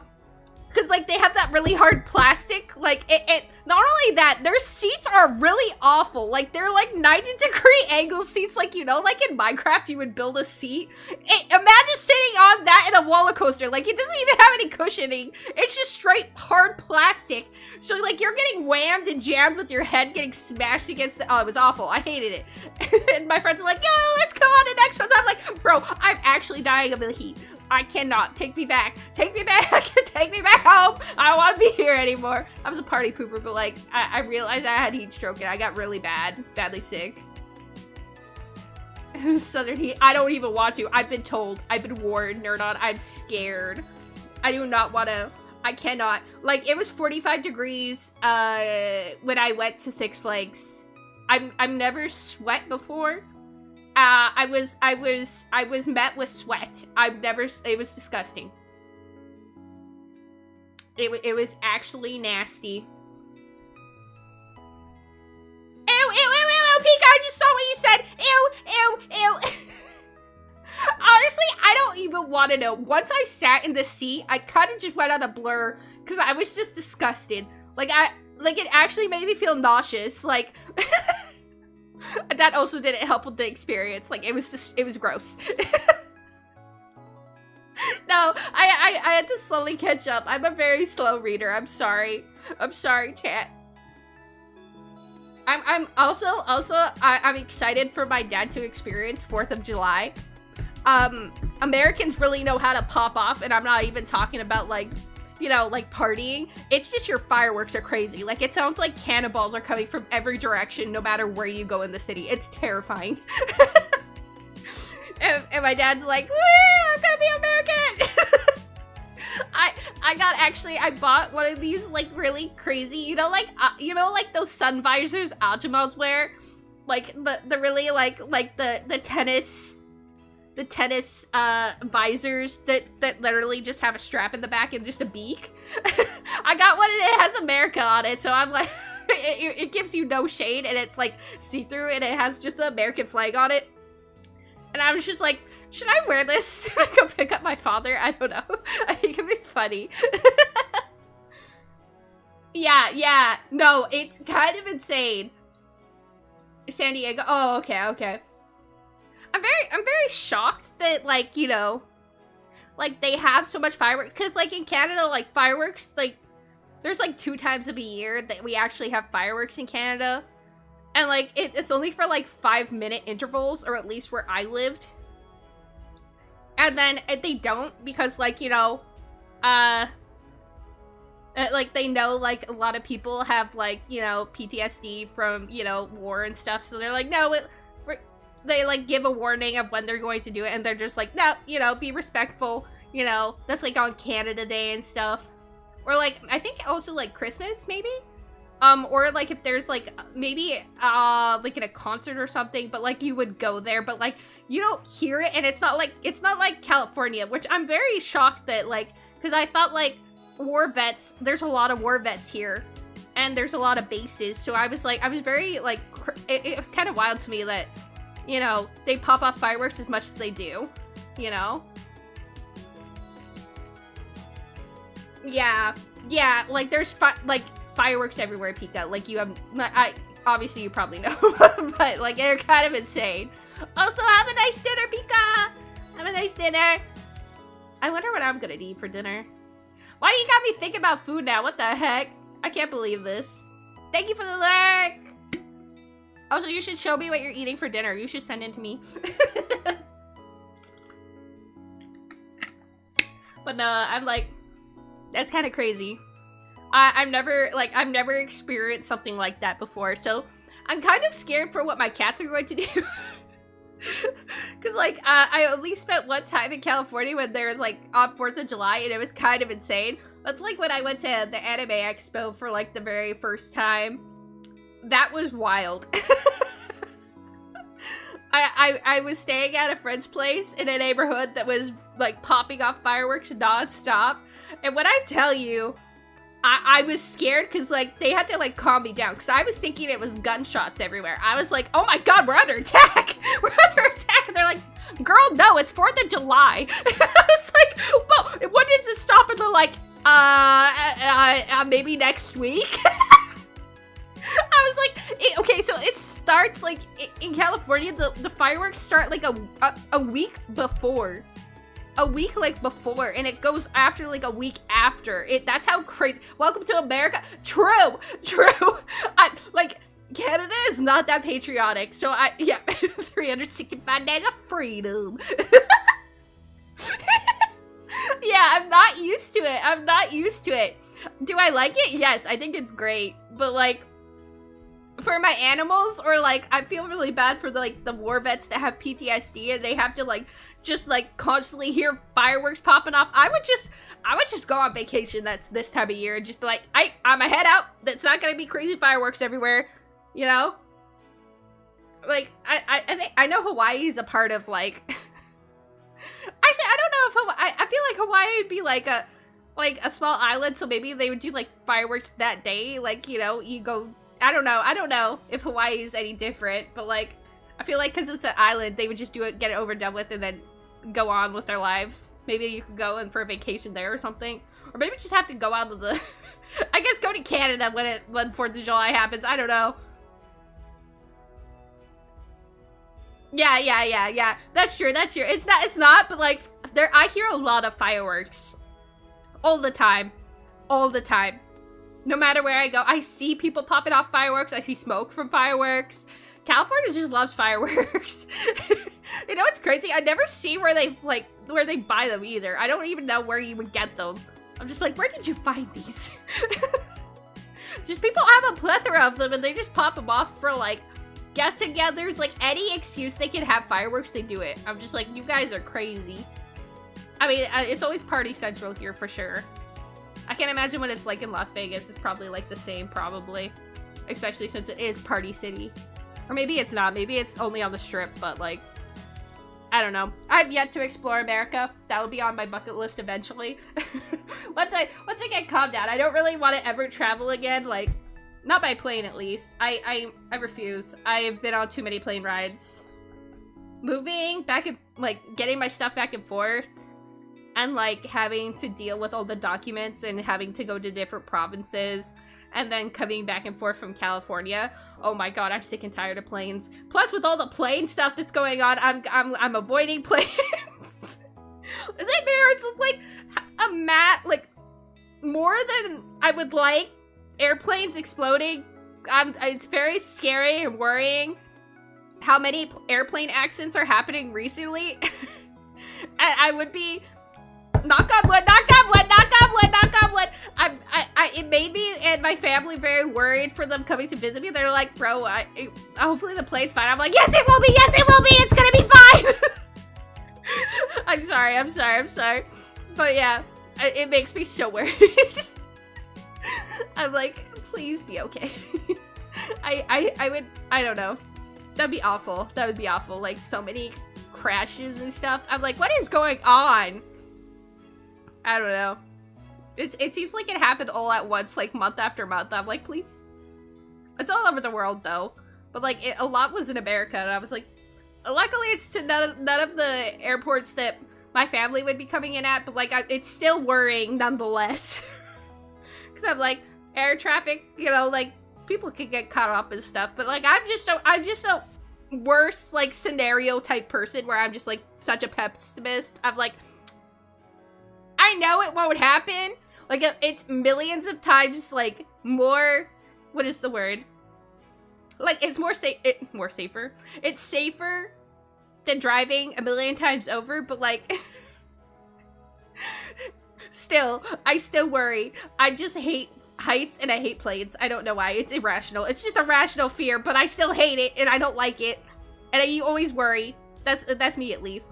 Because, like, they have that really hard plastic. Like, not only that, their seats are really awful. Like, they're, like, 90-degree angle seats. Like, you know, like in Minecraft, you would build a seat. Imagine sitting on that in a roller coaster. Like, it doesn't even have any cushioning. It's just straight hard plastic. So, like, you're getting whammed and jammed with your head getting smashed against the... Oh, it was awful. I hated it. And my friends were like, yo, let's go on the next one. I'm like, bro, I'm actually dying of the heat. I cannot. Take me back. Take me back. Take me back home. I don't want to be here anymore. I was a party pooper, but like, I realized I had heat stroke and I got really badly sick. Southern heat. I don't even want to. I've been told. I've been warned, Nerdon. I'm scared. I do not want to. I cannot. Like, it was 45 degrees when I went to Six Flags. I've never sweat before. I was met with sweat. It was disgusting. It was actually nasty. Ew, Pika, I just saw what you said. Ew. Honestly, I don't even want to know. Once I sat in the seat, I kind of just went on a blur because I was just disgusted. Like, it actually made me feel nauseous. Like, that also didn't help with the experience. Like, it was gross. No, I had to slowly catch up. I'm a very slow reader. I'm sorry. I'm sorry, chat. I'm excited for my dad to experience 4th of July. Americans really know how to pop off, and I'm not even talking about, like, you know, like partying. It's just your fireworks are crazy. Like, it sounds like cannonballs are coming from every direction, no matter where you go in the city. It's terrifying. and my dad's like, woo, I'm gonna be American. I bought one of these, like, really crazy, you know, like those sun visors Aljamods wear, like the really like the tennis visors that literally just have a strap in the back and just a beak. I got one and it has America on it, so I'm like, it gives you no shade and it's like see-through and it has just the American flag on it. And I was just like, should I wear this to go pick up my father? I don't know. I think it'd be funny. Yeah. No, it's kind of insane. San Diego. Oh, okay. I'm very shocked that, like, you know, like, they have so much fireworks. Because, like, in Canada, like, fireworks, like, there's, like, 2 times a year that we actually have fireworks in Canada. And, like, it's only for, like, 5-minute intervals, or at least where I lived. And then they don't, because, like, you know, like, they know, like, a lot of people have, like, you know, PTSD from, you know, war and stuff. So they're like, no, they, like, give a warning of when they're going to do it. And they're just like, no, you know, be respectful. You know, that's, like, on Canada Day and stuff. Or, like, I think also, like, Christmas, maybe? Or, like, if there's, like, maybe, like, in a concert or something, but, like, you would go there, but, like, you don't hear it, and it's not like California, which I'm very shocked that, like, because I thought, like, war vets, there's a lot of war vets here, and there's a lot of bases, so I was, like, I was very, like, it was kind of wild to me that, you know, they pop off fireworks as much as they do, you know? Yeah, like, there's, fireworks everywhere, Pika. Like, you have, obviously you probably know, but, like, they're kind of insane. Also, have a nice dinner, Pika! Have a nice dinner. I wonder what I'm gonna eat for dinner. Why do you got me thinking about food now? What the heck? I can't believe this. Thank you for the like! Also, you should show me what you're eating for dinner. You should send it to me. But no, I'm like, that's kind of crazy. I've never experienced something like that before, so I'm kind of scared for what my cats are going to do. Because, like, I only spent one time in California when there was, like, on 4th of July, and it was kind of insane. That's, like, when I went to the Anime Expo for, like, the very first time. That was wild. I was staying at a friend's place in a neighborhood that was, like, popping off fireworks non-stop. And when I tell you, I was scared because, like, they had to, like, calm me down because I was thinking it was gunshots everywhere. I was like, oh my god, we're under attack! We're under attack! And they're like, girl, no, it's 4th of July. I was like, well, when does it stop? And they're like, maybe next week? I was like, okay, so it starts, like, in California, the fireworks start, like, a week before. A week, like, before, and it goes after, like, a week after. That's how crazy. Welcome to America. True. Like, Canada is not that patriotic, so yeah, 365 days of freedom. Yeah, I'm not used to it. Do I like it? Yes, I think it's great, but, like, for my animals, or, like, I feel really bad for, like, the war vets that have PTSD and they have to, like, just, like, constantly hear fireworks popping off. I would just go on vacation that's this time of year and just be like, I'm a head out. That's not gonna be crazy fireworks everywhere, you know? Like, I know Hawaii is a part of, like... Actually, I don't know if I feel like Hawaii would be, like a small island, so maybe they would do, like, fireworks that day. Like, you know, you go... I don't know if Hawaii is any different, but, like, I feel like because it's an island, they would just do it, get it over and done with, and then go on with their lives. Maybe you could go in for a vacation there or something. Or maybe just have to go out of the... I guess go to Canada when 4th of July happens. I don't know. Yeah. That's true. It's not, but, like, I hear a lot of fireworks. All the time. No matter where I go, I see people popping off fireworks. I see smoke from fireworks. California just loves fireworks. You know what's crazy? I never see where they buy them either. I don't even know where you would get them. I'm just like, where did you find these? Just people have a plethora of them and they just pop them off for, like, get-togethers. Like, any excuse they can have fireworks, they do it. I'm just like, you guys are crazy. I mean, it's always party central here for sure. I can't imagine what it's like in Las Vegas. It's probably, like, the same, probably. Especially since it is Party City. Or maybe it's not. Maybe it's only on the Strip, but, like... I don't know. I've yet to explore America. That will be on my bucket list eventually. Once I get calmed down. I don't really want to ever travel again, like... Not by plane, at least. I refuse. I've been on too many plane rides. Moving back and, like, getting my stuff back and forth. And, like, having to deal with all the documents and having to go to different provinces. And then coming back and forth from California. Oh my god, I'm sick and tired of planes. Plus, with all the plane stuff that's going on, I'm avoiding planes. Is it there? It's like like, more than I would like. Airplanes exploding. It's very scary and worrying how many airplane accidents are happening recently. And I would be... Knock on wood, knock on wood, knock on wood, knock on wood. It made me and my family very worried for them coming to visit me. They're like, bro, hopefully the plane's fine. I'm like, yes, it will be, it's gonna be fine. I'm sorry. But yeah, it makes me so worried. I'm like, please be okay. I don't know. That'd be awful. Like, so many crashes and stuff. I'm like, what is going on? I don't know. It seems like it happened all at once, like, month after month. I'm like, please. It's all over the world, though. But, like, a lot was in America, and I was like, luckily it's to none of the airports that my family would be coming in at, but, like, it's still worrying nonetheless. Because I'm like, air traffic, you know, like, people could get caught up and stuff, but, like, I'm just a worse, like, scenario type person where I'm just, like, such a pessimist. I'm like, I know it won't happen. Like, it's millions of times, like, more... What is the word? Like, it's more safer. It's safer than driving a million times over, but, like... I still worry. I just hate heights and I hate planes. I don't know why. It's irrational. It's just a rational fear, but I still hate it and I don't like it. And you always worry. That's me, at least.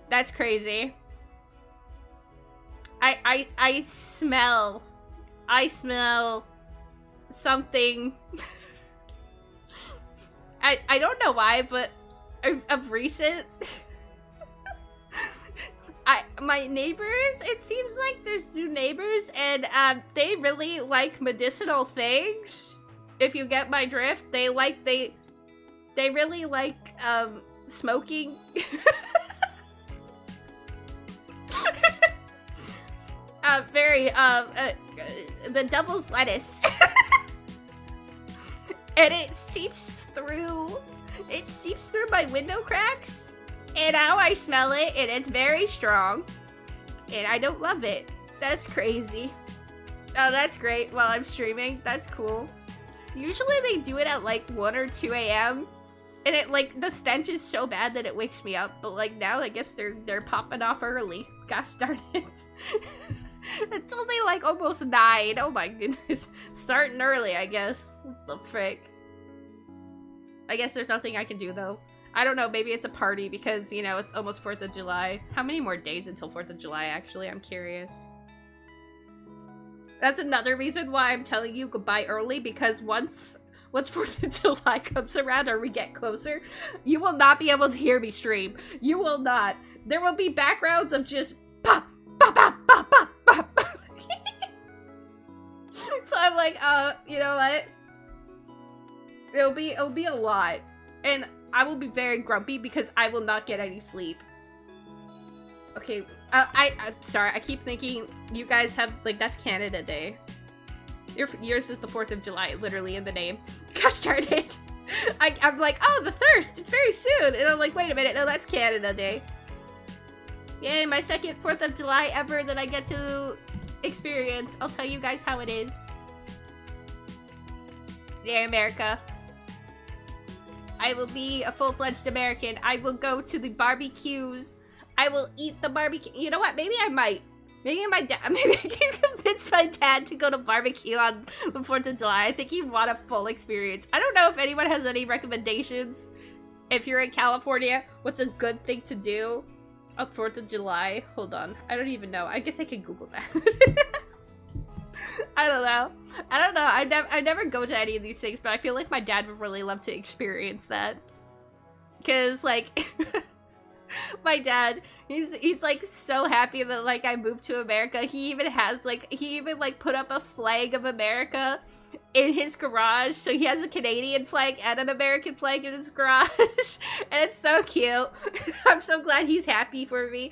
That's crazy. I smell something. I don't know why, but of recent, my neighbors, it seems like there's new neighbors, and they really like medicinal things. If you get my drift, they really like smoking. The devil's lettuce. And it seeps through my window cracks, and now I smell it, and it's very strong, and I don't love it. That's crazy. Oh, that's great while I'm streaming. That's cool. Usually they do it at like 1 or 2 a.m. and it like the stench is so bad that it wakes me up, but like now I guess they're popping off early. Gosh darn it. It's only like almost 9. Oh my goodness. Starting early, I guess. What the frick? I guess there's nothing I can do though. I don't know, maybe it's a party because, you know, it's almost 4th of July. How many more days until 4th of July, actually? I'm curious. That's another reason why I'm telling you goodbye early, because once 4th of July comes around or we get closer, you will not be able to hear me stream. You will not. There will be backgrounds of just pop, pop, pop, pop, pop, pop. So I'm like, you know what? It'll be a lot. And I will be very grumpy because I will not get any sleep. Okay, I'm sorry, I keep thinking you guys have, like, that's Canada Day. Yours is the 4th of July, literally in the name. Gosh darn it. I'm like, oh, the thirst, it's very soon. And I'm like, wait a minute, no, that's Canada Day. Yay, my second 4th of July ever that I get to experience. I'll tell you guys how it is. Yay, America. I will be a full-fledged American. I will go to the barbecues. I will eat the barbecue. You know what? Maybe I might. Maybe I can convince my dad to go to barbecue on the 4th of July. I think he'd want a full experience. I don't know if anyone has any recommendations. If you're in California, what's a good thing to do on 4th of July? Hold on. I don't even know. I guess I can Google that. I don't know. I never go to any of these things, but I feel like my dad would really love to experience that. Cause like my dad, he's like so happy that like I moved to America. He even put up a flag of America in his garage. So he has a Canadian flag and an American flag in his garage. And it's so cute. I'm so glad he's happy for me.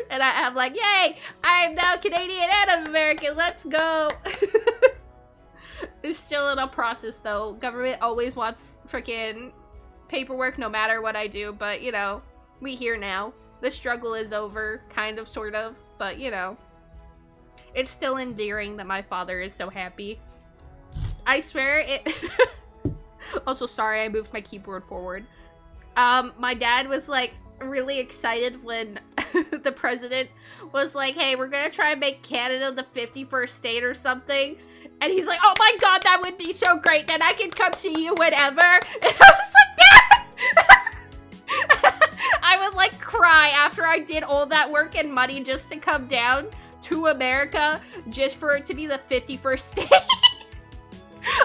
And I'm like, yay! I am now Canadian and I'm American. Let's go! It's still in a process, though. Government always wants freaking paperwork no matter what I do. But, you know, we here now. The struggle is over, kind of, sort of. But, you know, it's still endearing that my father is so happy. I swear it... Also, sorry, I moved my keyboard forward. My dad was, like, really excited when the president was like, hey, we're gonna try and make Canada the 51st state or something. And he's like, oh my god, that would be so great. Then I can come see you whenever. And I was like, Dad! I would like cry after I did all that work and money just to come down to America just for it to be the 51st state.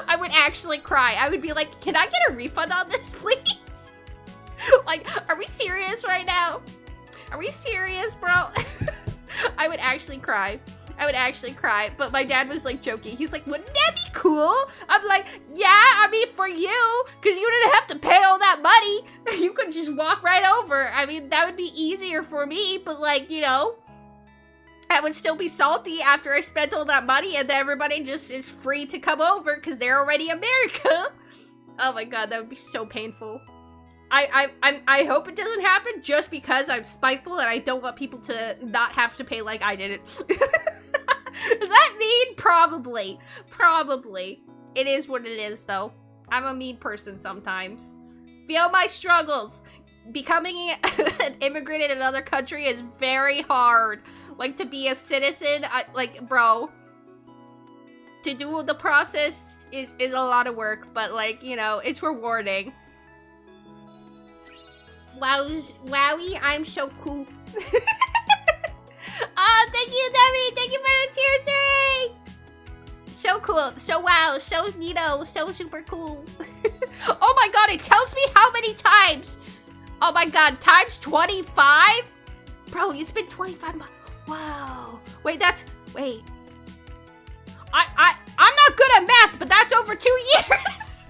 I would actually cry. I would be like, can I get a refund on this, please? Like, are we serious right now? Are we serious, bro? I would actually cry. I would actually cry. But my dad was like joking. He's like, wouldn't that be cool? I'm like, yeah, I mean, for you, because you didn't have to pay all that money. You could just walk right over. I mean, that would be easier for me. But like, you know, I would still be salty after I spent all that money and then everybody just is free to come over because they're already America. Oh my god, that would be so painful. I hope it doesn't happen just because I'm spiteful and I don't want people to not have to pay like I didn't. Does that mean? Probably. Probably. It is what it is, though. I'm a mean person sometimes. Feel my struggles. Becoming an immigrant in another country is very hard. Like, to be a citizen, like, bro. To do the process is a lot of work, but, like, you know, it's rewarding. Wowie, I'm so cool. Oh, thank you, Debbie. Thank you for the tier 3. So cool. So wow. So neato. So super cool. Oh my god, it tells me how many times. Oh my god, times 25? Bro, it's been 25 months. Whoa. Wait, wait. I'm not good at math, but that's over 2 years.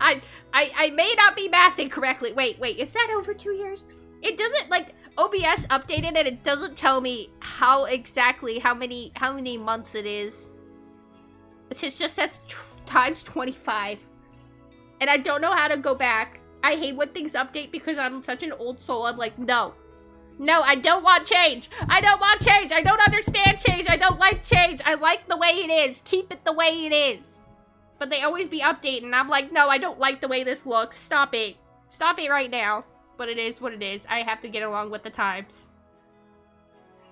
I may not be mathing correctly. Wait, is that over 2 years? It doesn't, like, OBS updated and it doesn't tell me how many months it is. It just says times 25. And I don't know how to go back. I hate when things update because I'm such an old soul. I'm like, no. No, I don't want change. I don't want change. I don't understand change. I don't like change. I like the way it is. Keep it the way it is. But they always be updating. I'm like, no, I don't like the way this looks. Stop it. Stop it right now. But it is what it is. I have to get along with the times.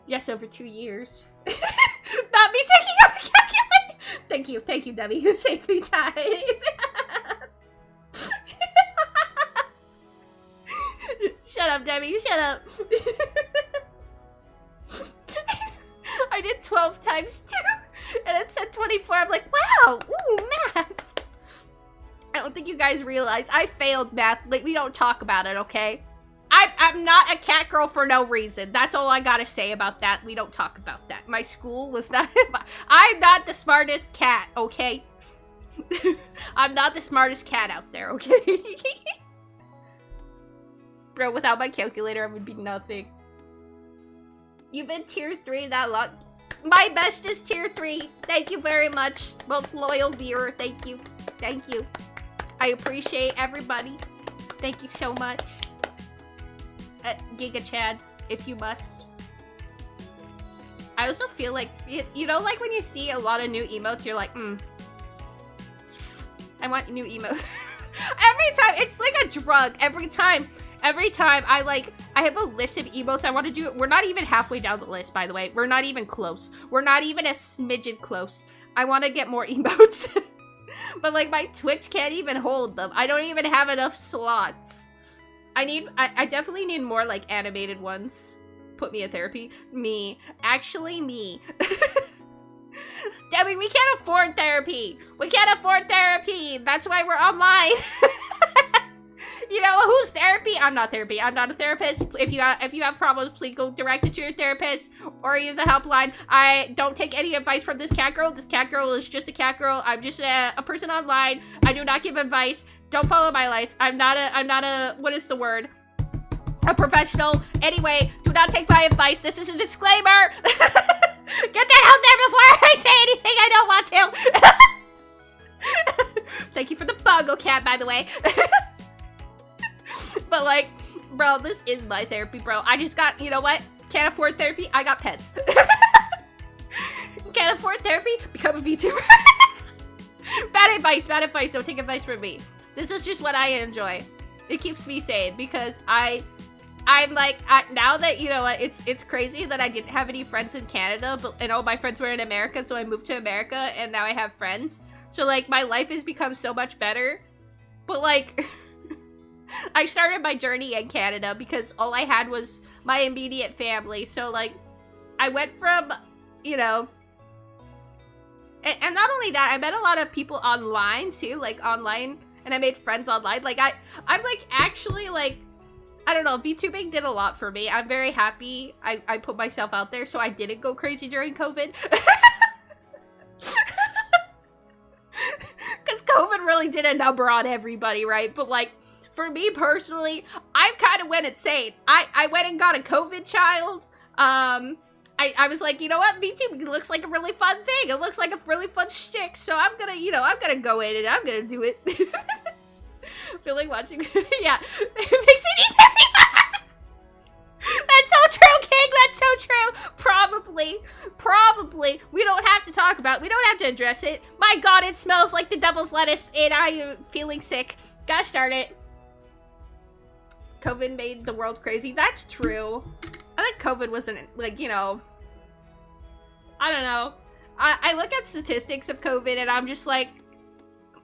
Yes, over 2 years. Not me taking out the calculator. Thank you, Debbie. You saved me time. Shut up, Debbie. Shut up. I did 12 times 2, and it said 24. I'm like, wow. Ooh, math. I don't think you guys realize I failed math. Like, we don't talk about it, okay? I'm not a cat girl for no reason. That's all I gotta say about that. We don't talk about that. My school was not... I'm not the smartest cat, okay? I'm not the smartest cat out there, okay? Bro, without my calculator, I would be nothing. You've been tier 3 that long. My best is tier 3. Thank you very much. Most loyal viewer. Thank you. Thank you. I appreciate everybody. Thank you so much. Giga Chad, if you must. I also feel like, you know, like when you see a lot of new emotes, you're like, I want new emotes. Every time, it's like a drug. Every time I have a list of emotes I want to do. We're not even halfway down the list, by the way. We're not even close. We're not even a smidgen close. I want to get more emotes. But like my Twitch can't even hold them. I don't even have enough slots. I definitely need more like animated ones. Put me in therapy. Me. Actually me. Debbie, we can't afford therapy. We can't afford therapy. That's why we're online. You know, who's therapy? I'm not therapy. I'm not a therapist. If you have problems, please go direct it to your therapist or use a helpline. I don't take any advice from this cat girl. This cat girl is just a cat girl. I'm just a person online. I do not give advice. Don't follow my life. I'm not a, what is the word? A professional. Anyway, do not take my advice. This is a disclaimer. Get that out there before I say anything I don't want to. Thank you for the bongo cat, by the way. But like, bro, this is my therapy, bro. I just got, you know what? Can't afford therapy, I got pets. Can't afford therapy, become a VTuber. Bad advice, don't take advice from me. This is just what I enjoy. It keeps me sane because I'm like, now that, you know what, it's crazy that I didn't have any friends in Canada, and all my friends were in America, so I moved to America, and now I have friends. So like, my life has become so much better. But like... I started my journey in Canada because all I had was my immediate family. So, like, I went from, you know... And not only that, I met a lot of people online, too. Like, online. And I made friends online. Like, I'm, like, actually, like... I don't know. VTubing did a lot for me. I'm very happy I put myself out there so I didn't go crazy during COVID. Because COVID really did a number on everybody, right? But, like... For me personally, I kind of went insane. I went and got a COVID child. I was like, you know what? VTubing looks like a really fun thing. It looks like a really fun shtick. So I'm gonna, you know, I'm gonna go in and I'm gonna do it. Feeling watching. Yeah. It makes me need therapy. That's so true, King. That's so true. Probably. We don't have to talk about it. We don't have to address it. My God, it smells like the devil's lettuce and I am feeling sick. Gosh darn it. COVID made the world crazy. That's true. I think COVID wasn't, like, you know... I don't know. I look at statistics of COVID and I'm just like...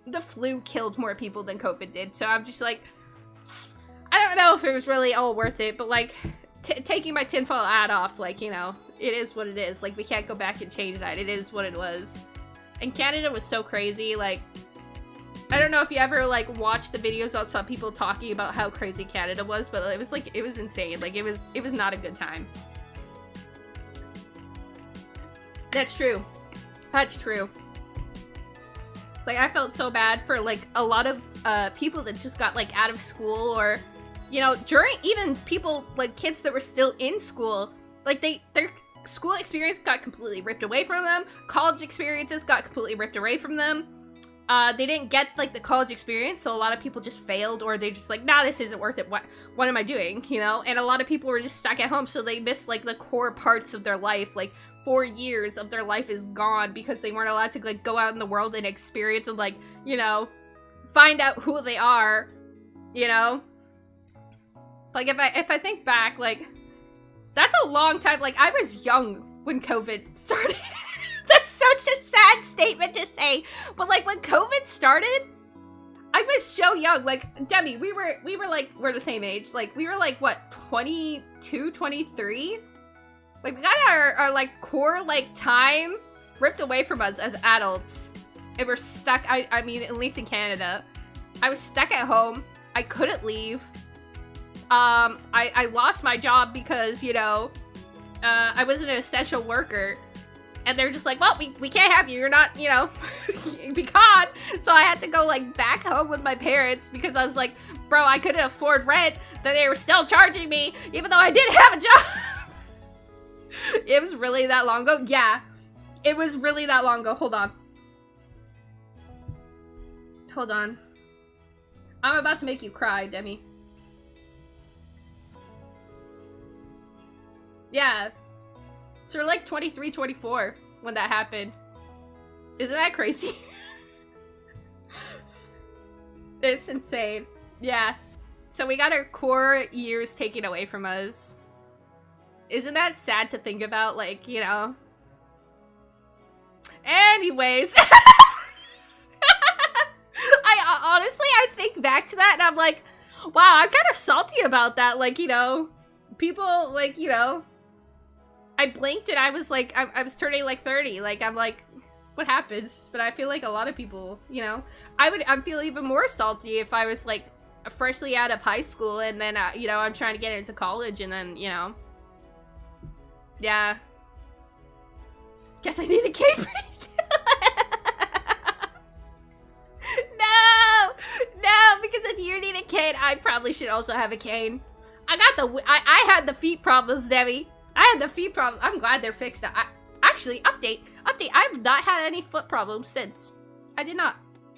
The flu killed more people than COVID did. So I'm just like... I don't know if it was really all worth it. But, like, taking my tinfoil hat off, like, you know... It is what it is. Like, we can't go back and change that. It is what it was. And Canada was so crazy, like... I don't know if you ever like watched the videos on some people talking about how crazy Canada was, but it was like, it was insane. Like it was not a good time. That's true. That's true. Like I felt so bad for like a lot of people that just got like out of school, or you know, during even people like kids that were still in school, like their school experience got completely ripped away from them. College experiences got completely ripped away from them. They didn't get like the college experience, so a lot of people just failed, or they just like, nah, this isn't worth it. What am I doing? You know? And a lot of people were just stuck at home, so they missed like the core parts of their life. Like 4 years of their life is gone because they weren't allowed to like go out in the world and experience and like, you know, find out who they are, you know? Like if I think back, like that's a long time. Like I was young when COVID started. That's such a sad statement to say, but like when COVID started, I was so young. Like Demi, we were like, we're the same age. Like we were like what, 22, 23? Like we got our like core like time ripped away from us as adults, and we're stuck. I mean, at least in Canada, I was stuck at home. I couldn't leave. I lost my job because, you know, I wasn't an essential worker. And they're just like, well, we can't have you. You're not, you know, be gone. So I had to go, like, back home with my parents because I was like, bro, I couldn't afford rent. That they were still charging me, even though I didn't have a job. It was really that long ago. Yeah, it was really that long ago. Hold on. Hold on. I'm about to make you cry, Demi. Yeah. So we're like 23, 24 when that happened. Isn't that crazy? It's insane. Yeah. So we got our core years taken away from us. Isn't that sad to think about? Like, you know. Anyways. I think back to that and I'm like, wow, I'm kind of salty about that. Like, you know, people, like, you know, I blinked and I was like, I was turning like 30. Like, I'm like, what happens? But I feel like a lot of people, you know, I'd feel even more salty if I was like freshly out of high school and then, you know, I'm trying to get into college and then, you know, yeah. Guess I need a cane brace. No, because if you need a cane, I probably should also have a cane. I had the feet problems, Debbie. I had the feet problems. I'm glad they're fixed now. Actually, update. I've not had any foot problems since. I did not.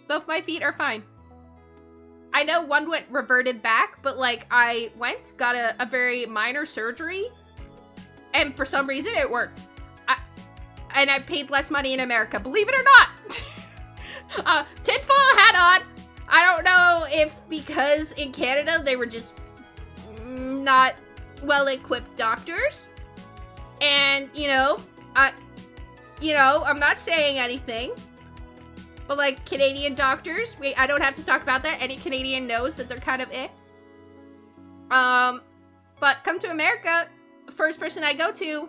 Both my feet are fine. I know one went reverted back, but like I got a very minor surgery, and for some reason it worked. And I paid less money in America, believe it or not. Tinfoil hat on. I don't know if because in Canada they were just not well-equipped doctors, and you know, I'm not saying anything, but like Canadian doctors, I don't have to talk about that. Any Canadian knows that they're kind of eh. But come to America, the first person I go to,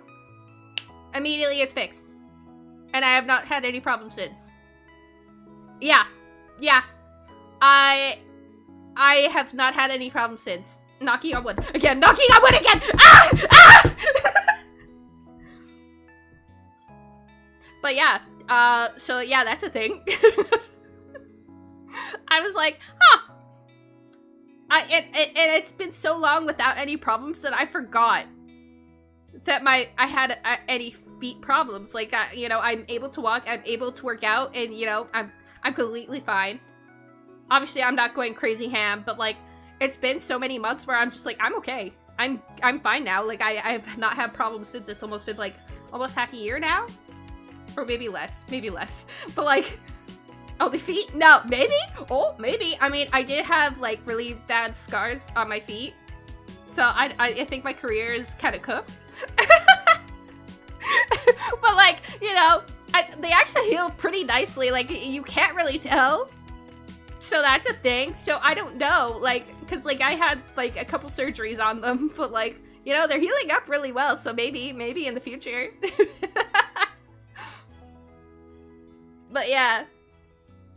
immediately it's fixed, and I have not had any problems since. Yeah. I have not had any problems since. Knocking on wood. Again, knocking on wood again! Ah! But yeah, so yeah, that's a thing. I was like, huh. And it's been so long without any problems that I forgot that I had any feet problems. Like, you know, I'm able to walk, I'm able to work out, and you know, I'm completely fine. Obviously, I'm not going crazy ham, but like, it's been so many months where I'm just like, I'm okay. I'm fine now. Like, I've not had problems since. It's almost been like almost half a year now, or maybe less. But like, only feet? No, maybe. Oh, maybe. I mean, I did have like really bad scars on my feet, so I think my career is kind of cooked. But like, you know, they actually heal pretty nicely. Like, you can't really tell. So that's a thing. So I don't know, like, because like I had like a couple surgeries on them, but like, you know, they're healing up really well. So maybe in the future. But yeah,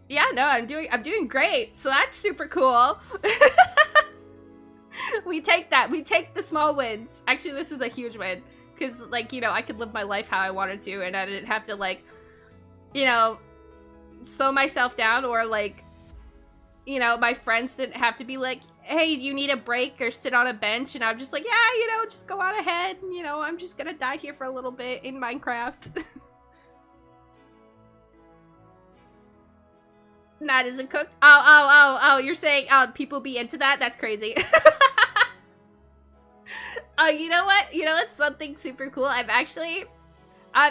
Yeah, no, I'm doing great. So that's super cool. We take that. We take the small wins. Actually, this is a huge win. Because, like, you know, I could live my life how I wanted to, and I didn't have to, like, you know, slow myself down, or, like, you know, my friends didn't have to be like, hey, you need a break or sit on a bench, and I'm just like, yeah, you know, just go on ahead, and, you know, I'm just gonna die here for a little bit in Minecraft. That isn't cooked? Oh, you're saying, people be into that? That's crazy. You know what? You know what's something super cool? I've actually,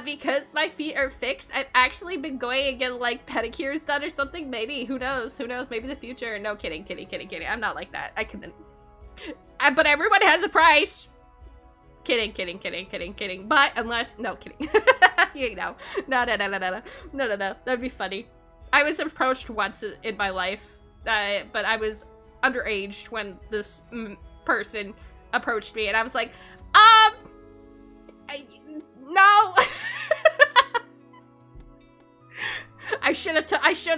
because my feet are fixed, I've actually been going and getting, like, pedicures done or something. Maybe. Who knows? Who knows? Maybe the future. No, kidding. I'm not like that. I couldn't. But everyone has a price. Kidding. But unless, no, kidding. You know. No. That'd be funny. I was approached once in my life, but I was underage when this person approached me, and I was like, no. I should have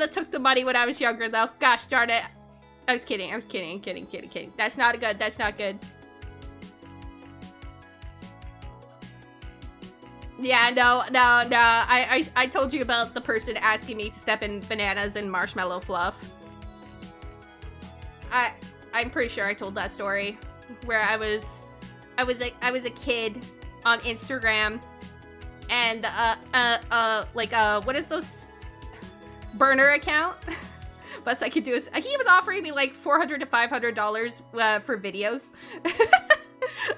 took the money when I was younger, though. Gosh darn it. I was kidding. That's not good. Yeah, no. I told you about the person asking me to step in bananas and marshmallow fluff. I'm pretty sure I told that story, where I was a kid on Instagram, and what is those, burner account? Best I could do is, he was offering me like $400 to $500 for videos.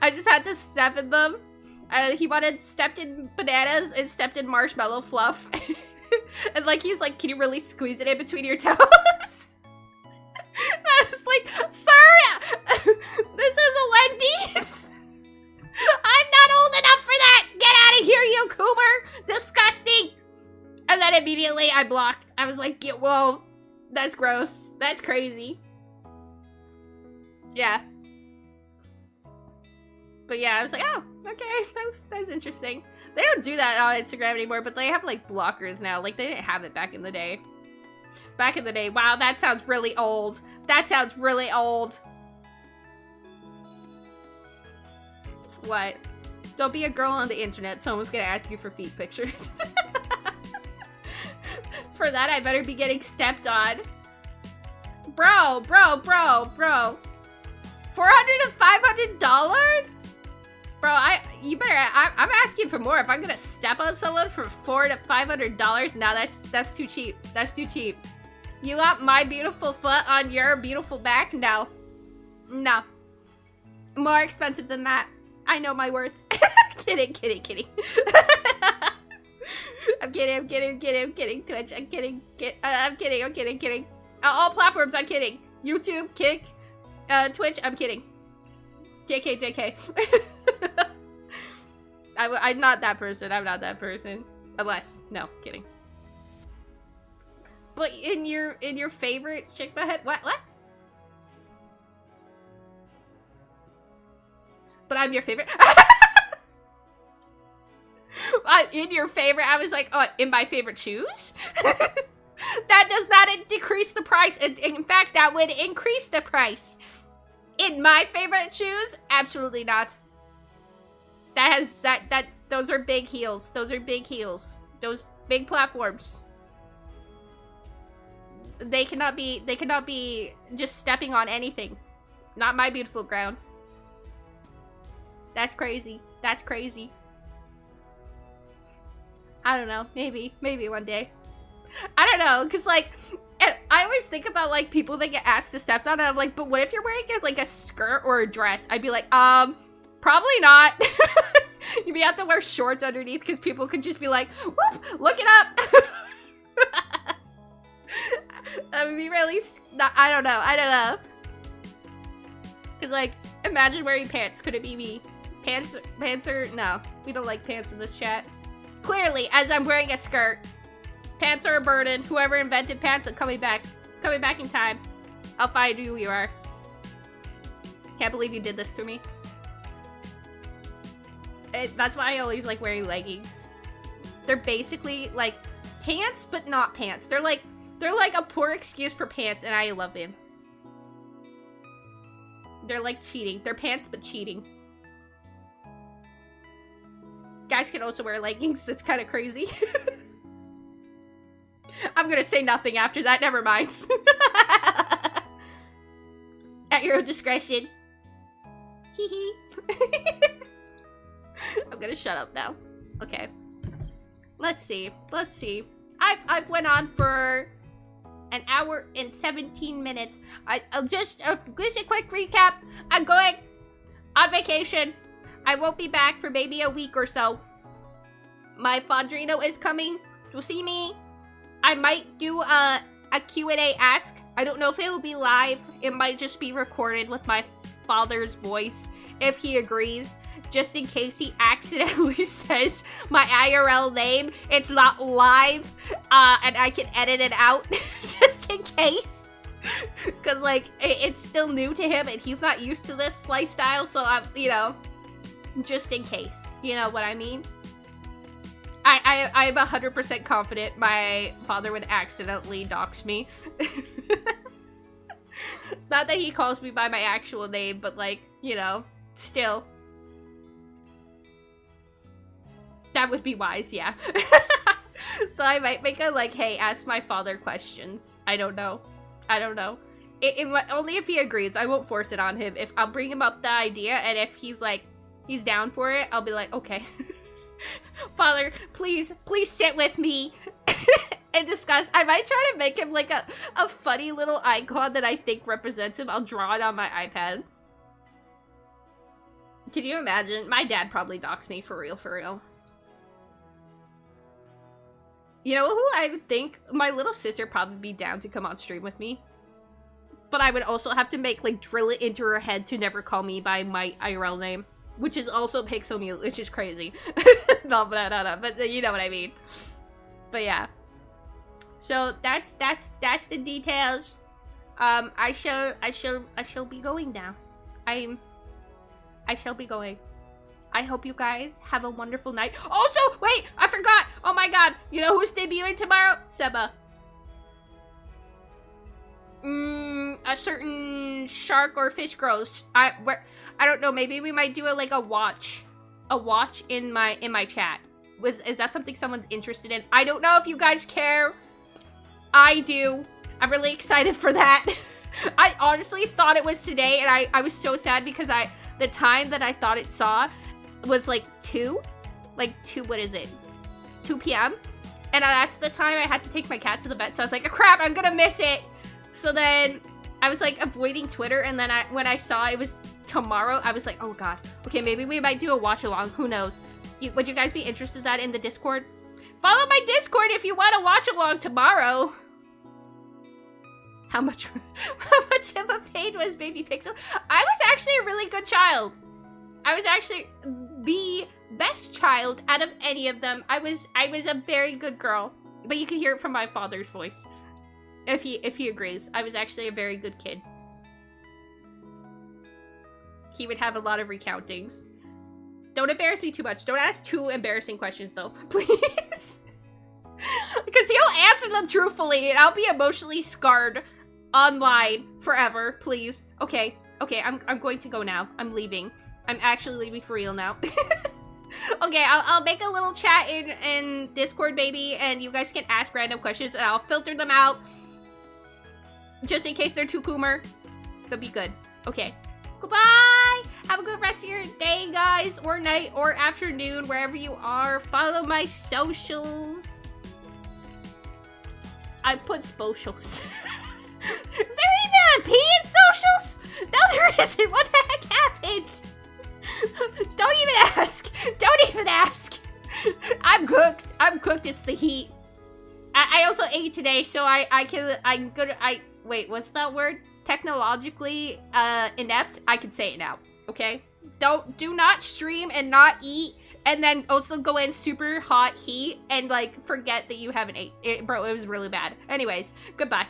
I just had to step in them. He wanted stepped in bananas and stepped in marshmallow fluff. And like, he's like, can you really squeeze it in between your toes? I was like, sir, this is a Wendy's. I'm not old enough for that. Get out of here, you Coomer. Disgusting. And then immediately I blocked. I was like, yeah, whoa, that's gross. That's crazy. Yeah. But yeah, I was like, oh, okay, that was interesting. They don't do that on Instagram anymore, but they have like blockers now. Like, they didn't have it back in the day. Back in the day. Wow, that sounds really old. That sounds really old. What? Don't be a girl on the internet. Someone's gonna ask you for feet pictures. For that, I better be getting stepped on. Bro. $400 to $500? Bro, I'm asking for more. If I'm gonna step on someone for $400 to $500, now that's too cheap. That's too cheap. You want my beautiful foot on your beautiful back? No. No. More expensive than that. I know my worth. Kidding. I'm kidding. Twitch, I'm kidding. I'm kidding. All platforms, I'm kidding. YouTube, Kick, Twitch, I'm kidding. JK. I'm not that person. Unless, no, kidding. But in your favorite shake my head, what? But I'm your favorite. In your favorite, I was like, oh, in my favorite shoes? That does not decrease the price. In fact, that would increase the price. In my favorite shoes? Absolutely not. Those are big heels. Those big platforms. They cannot be just stepping on anything. Not my beautiful ground. That's crazy. I don't know. Maybe one day. I don't know, because, like, I always think about, like, people that get asked to step on, and I'm like, but what if you're wearing, like, a skirt or a dress? I'd be like, probably not. You'd have to wear shorts underneath, because people could just be like, whoop, look it up. That would be really, I don't know. Because, like, imagine wearing pants. Could it be me? Pants are, no, we don't like pants in this chat. Clearly, as I'm wearing a skirt. Pants are a burden. Whoever invented pants are coming back in time. I'll find who you are. Can't believe you did this to me. That's why I always like wearing leggings. They're basically like pants, but not pants. They're like They're like a poor excuse for pants, and I love them. They're like cheating. They're pants, but cheating. Guys can also wear leggings. That's kind of crazy. I'm gonna say nothing after that. Never mind. At your own discretion. Hee hee. I'm gonna shut up now. Okay. Let's see. Let's see. I've went on for an hour and 17 minutes. I'll just a quick recap. I'm going on vacation. I won't be back for maybe a week or so. My Fondrino is coming to see me. I might do a Q&A ask. I don't know if it will be live. It might just be recorded with my father's voice if he agrees. Just in case he accidentally says my IRL name. It's not live, and I can edit it out just in case. Because, like, it's still new to him, and he's not used to this lifestyle, so I'm, you know, just in case. You know what I mean? I'm 100% confident my father would accidentally dox me. Not that he calls me by my actual name, but, like, you know, still. That would be wise, yeah. So I might make a, like, hey, ask my father questions. I don't know. I don't know. Only if he agrees. I won't force it on him. If I'll bring him up the idea, and if he's, like, he's down for it, I'll be like, okay. Father, please sit with me and discuss. I might try to make him, like, a funny little icon that I think represents him. I'll draw it on my iPad. Can you imagine? My dad probably doxed me for real, for real. You know who I would think? My little sister probably be down to come on stream with me. But I would also have to make, like, drill it into her head to never call me by my IRL name. Which is also PixelMew, which is crazy. No, but you know what I mean. But yeah. So that's the details. I shall be going now. I shall be going. I hope you guys have a wonderful night. Also, wait, I forgot. Oh my god. You know who's debuting tomorrow? Seba. A certain shark or fish grows. I don't know. Maybe we might do a watch in my chat. Is that something someone's interested in? I don't know if you guys care. I do. I'm really excited for that. I honestly thought it was today, and I was so sad because the time that I thought it saw was like 2, what is it? 2 p.m. And that's the time I had to take my cat to the vet. So I was like, oh, crap, I'm gonna miss it. So then I was like avoiding Twitter, and then when I saw it was tomorrow, I was like, oh god. Okay, maybe we might do a watch along. Who knows? Would you guys be interested in that in the Discord? Follow my Discord if you want to watch along tomorrow. How much of a pain was Baby Pixel? I was actually a really good child. I was actually the best child out of any of them. I was a very good girl. But you can hear it from my father's voice. If he agrees. I was actually a very good kid. He would have a lot of recountings. Don't embarrass me too much. Don't ask too embarrassing questions though. Please. Because he'll answer them truthfully and I'll be emotionally scarred online forever. Please. Okay. Okay, I'm going to go now. I'm leaving. I'm actually leaving for real now. Okay, I'll make a little chat in Discord, baby, and you guys can ask random questions and I'll filter them out. Just in case they're too coomer. They'll be good. Okay. Goodbye! Have a good rest of your day, guys, or night, or afternoon, wherever you are. Follow my socials. I put socials. Is there even a P in socials? No, there isn't. What the heck happened? Don't even ask. Don't even ask. I'm cooked. I'm cooked. It's the heat. I also ate today, so wait, what's that word? Technologically inept. I can say it now. Okay? Do not stream and not eat and then also go in super hot heat and like forget that you haven't ate. Bro, it was really bad. Anyways, goodbye.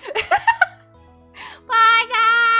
Bye guys.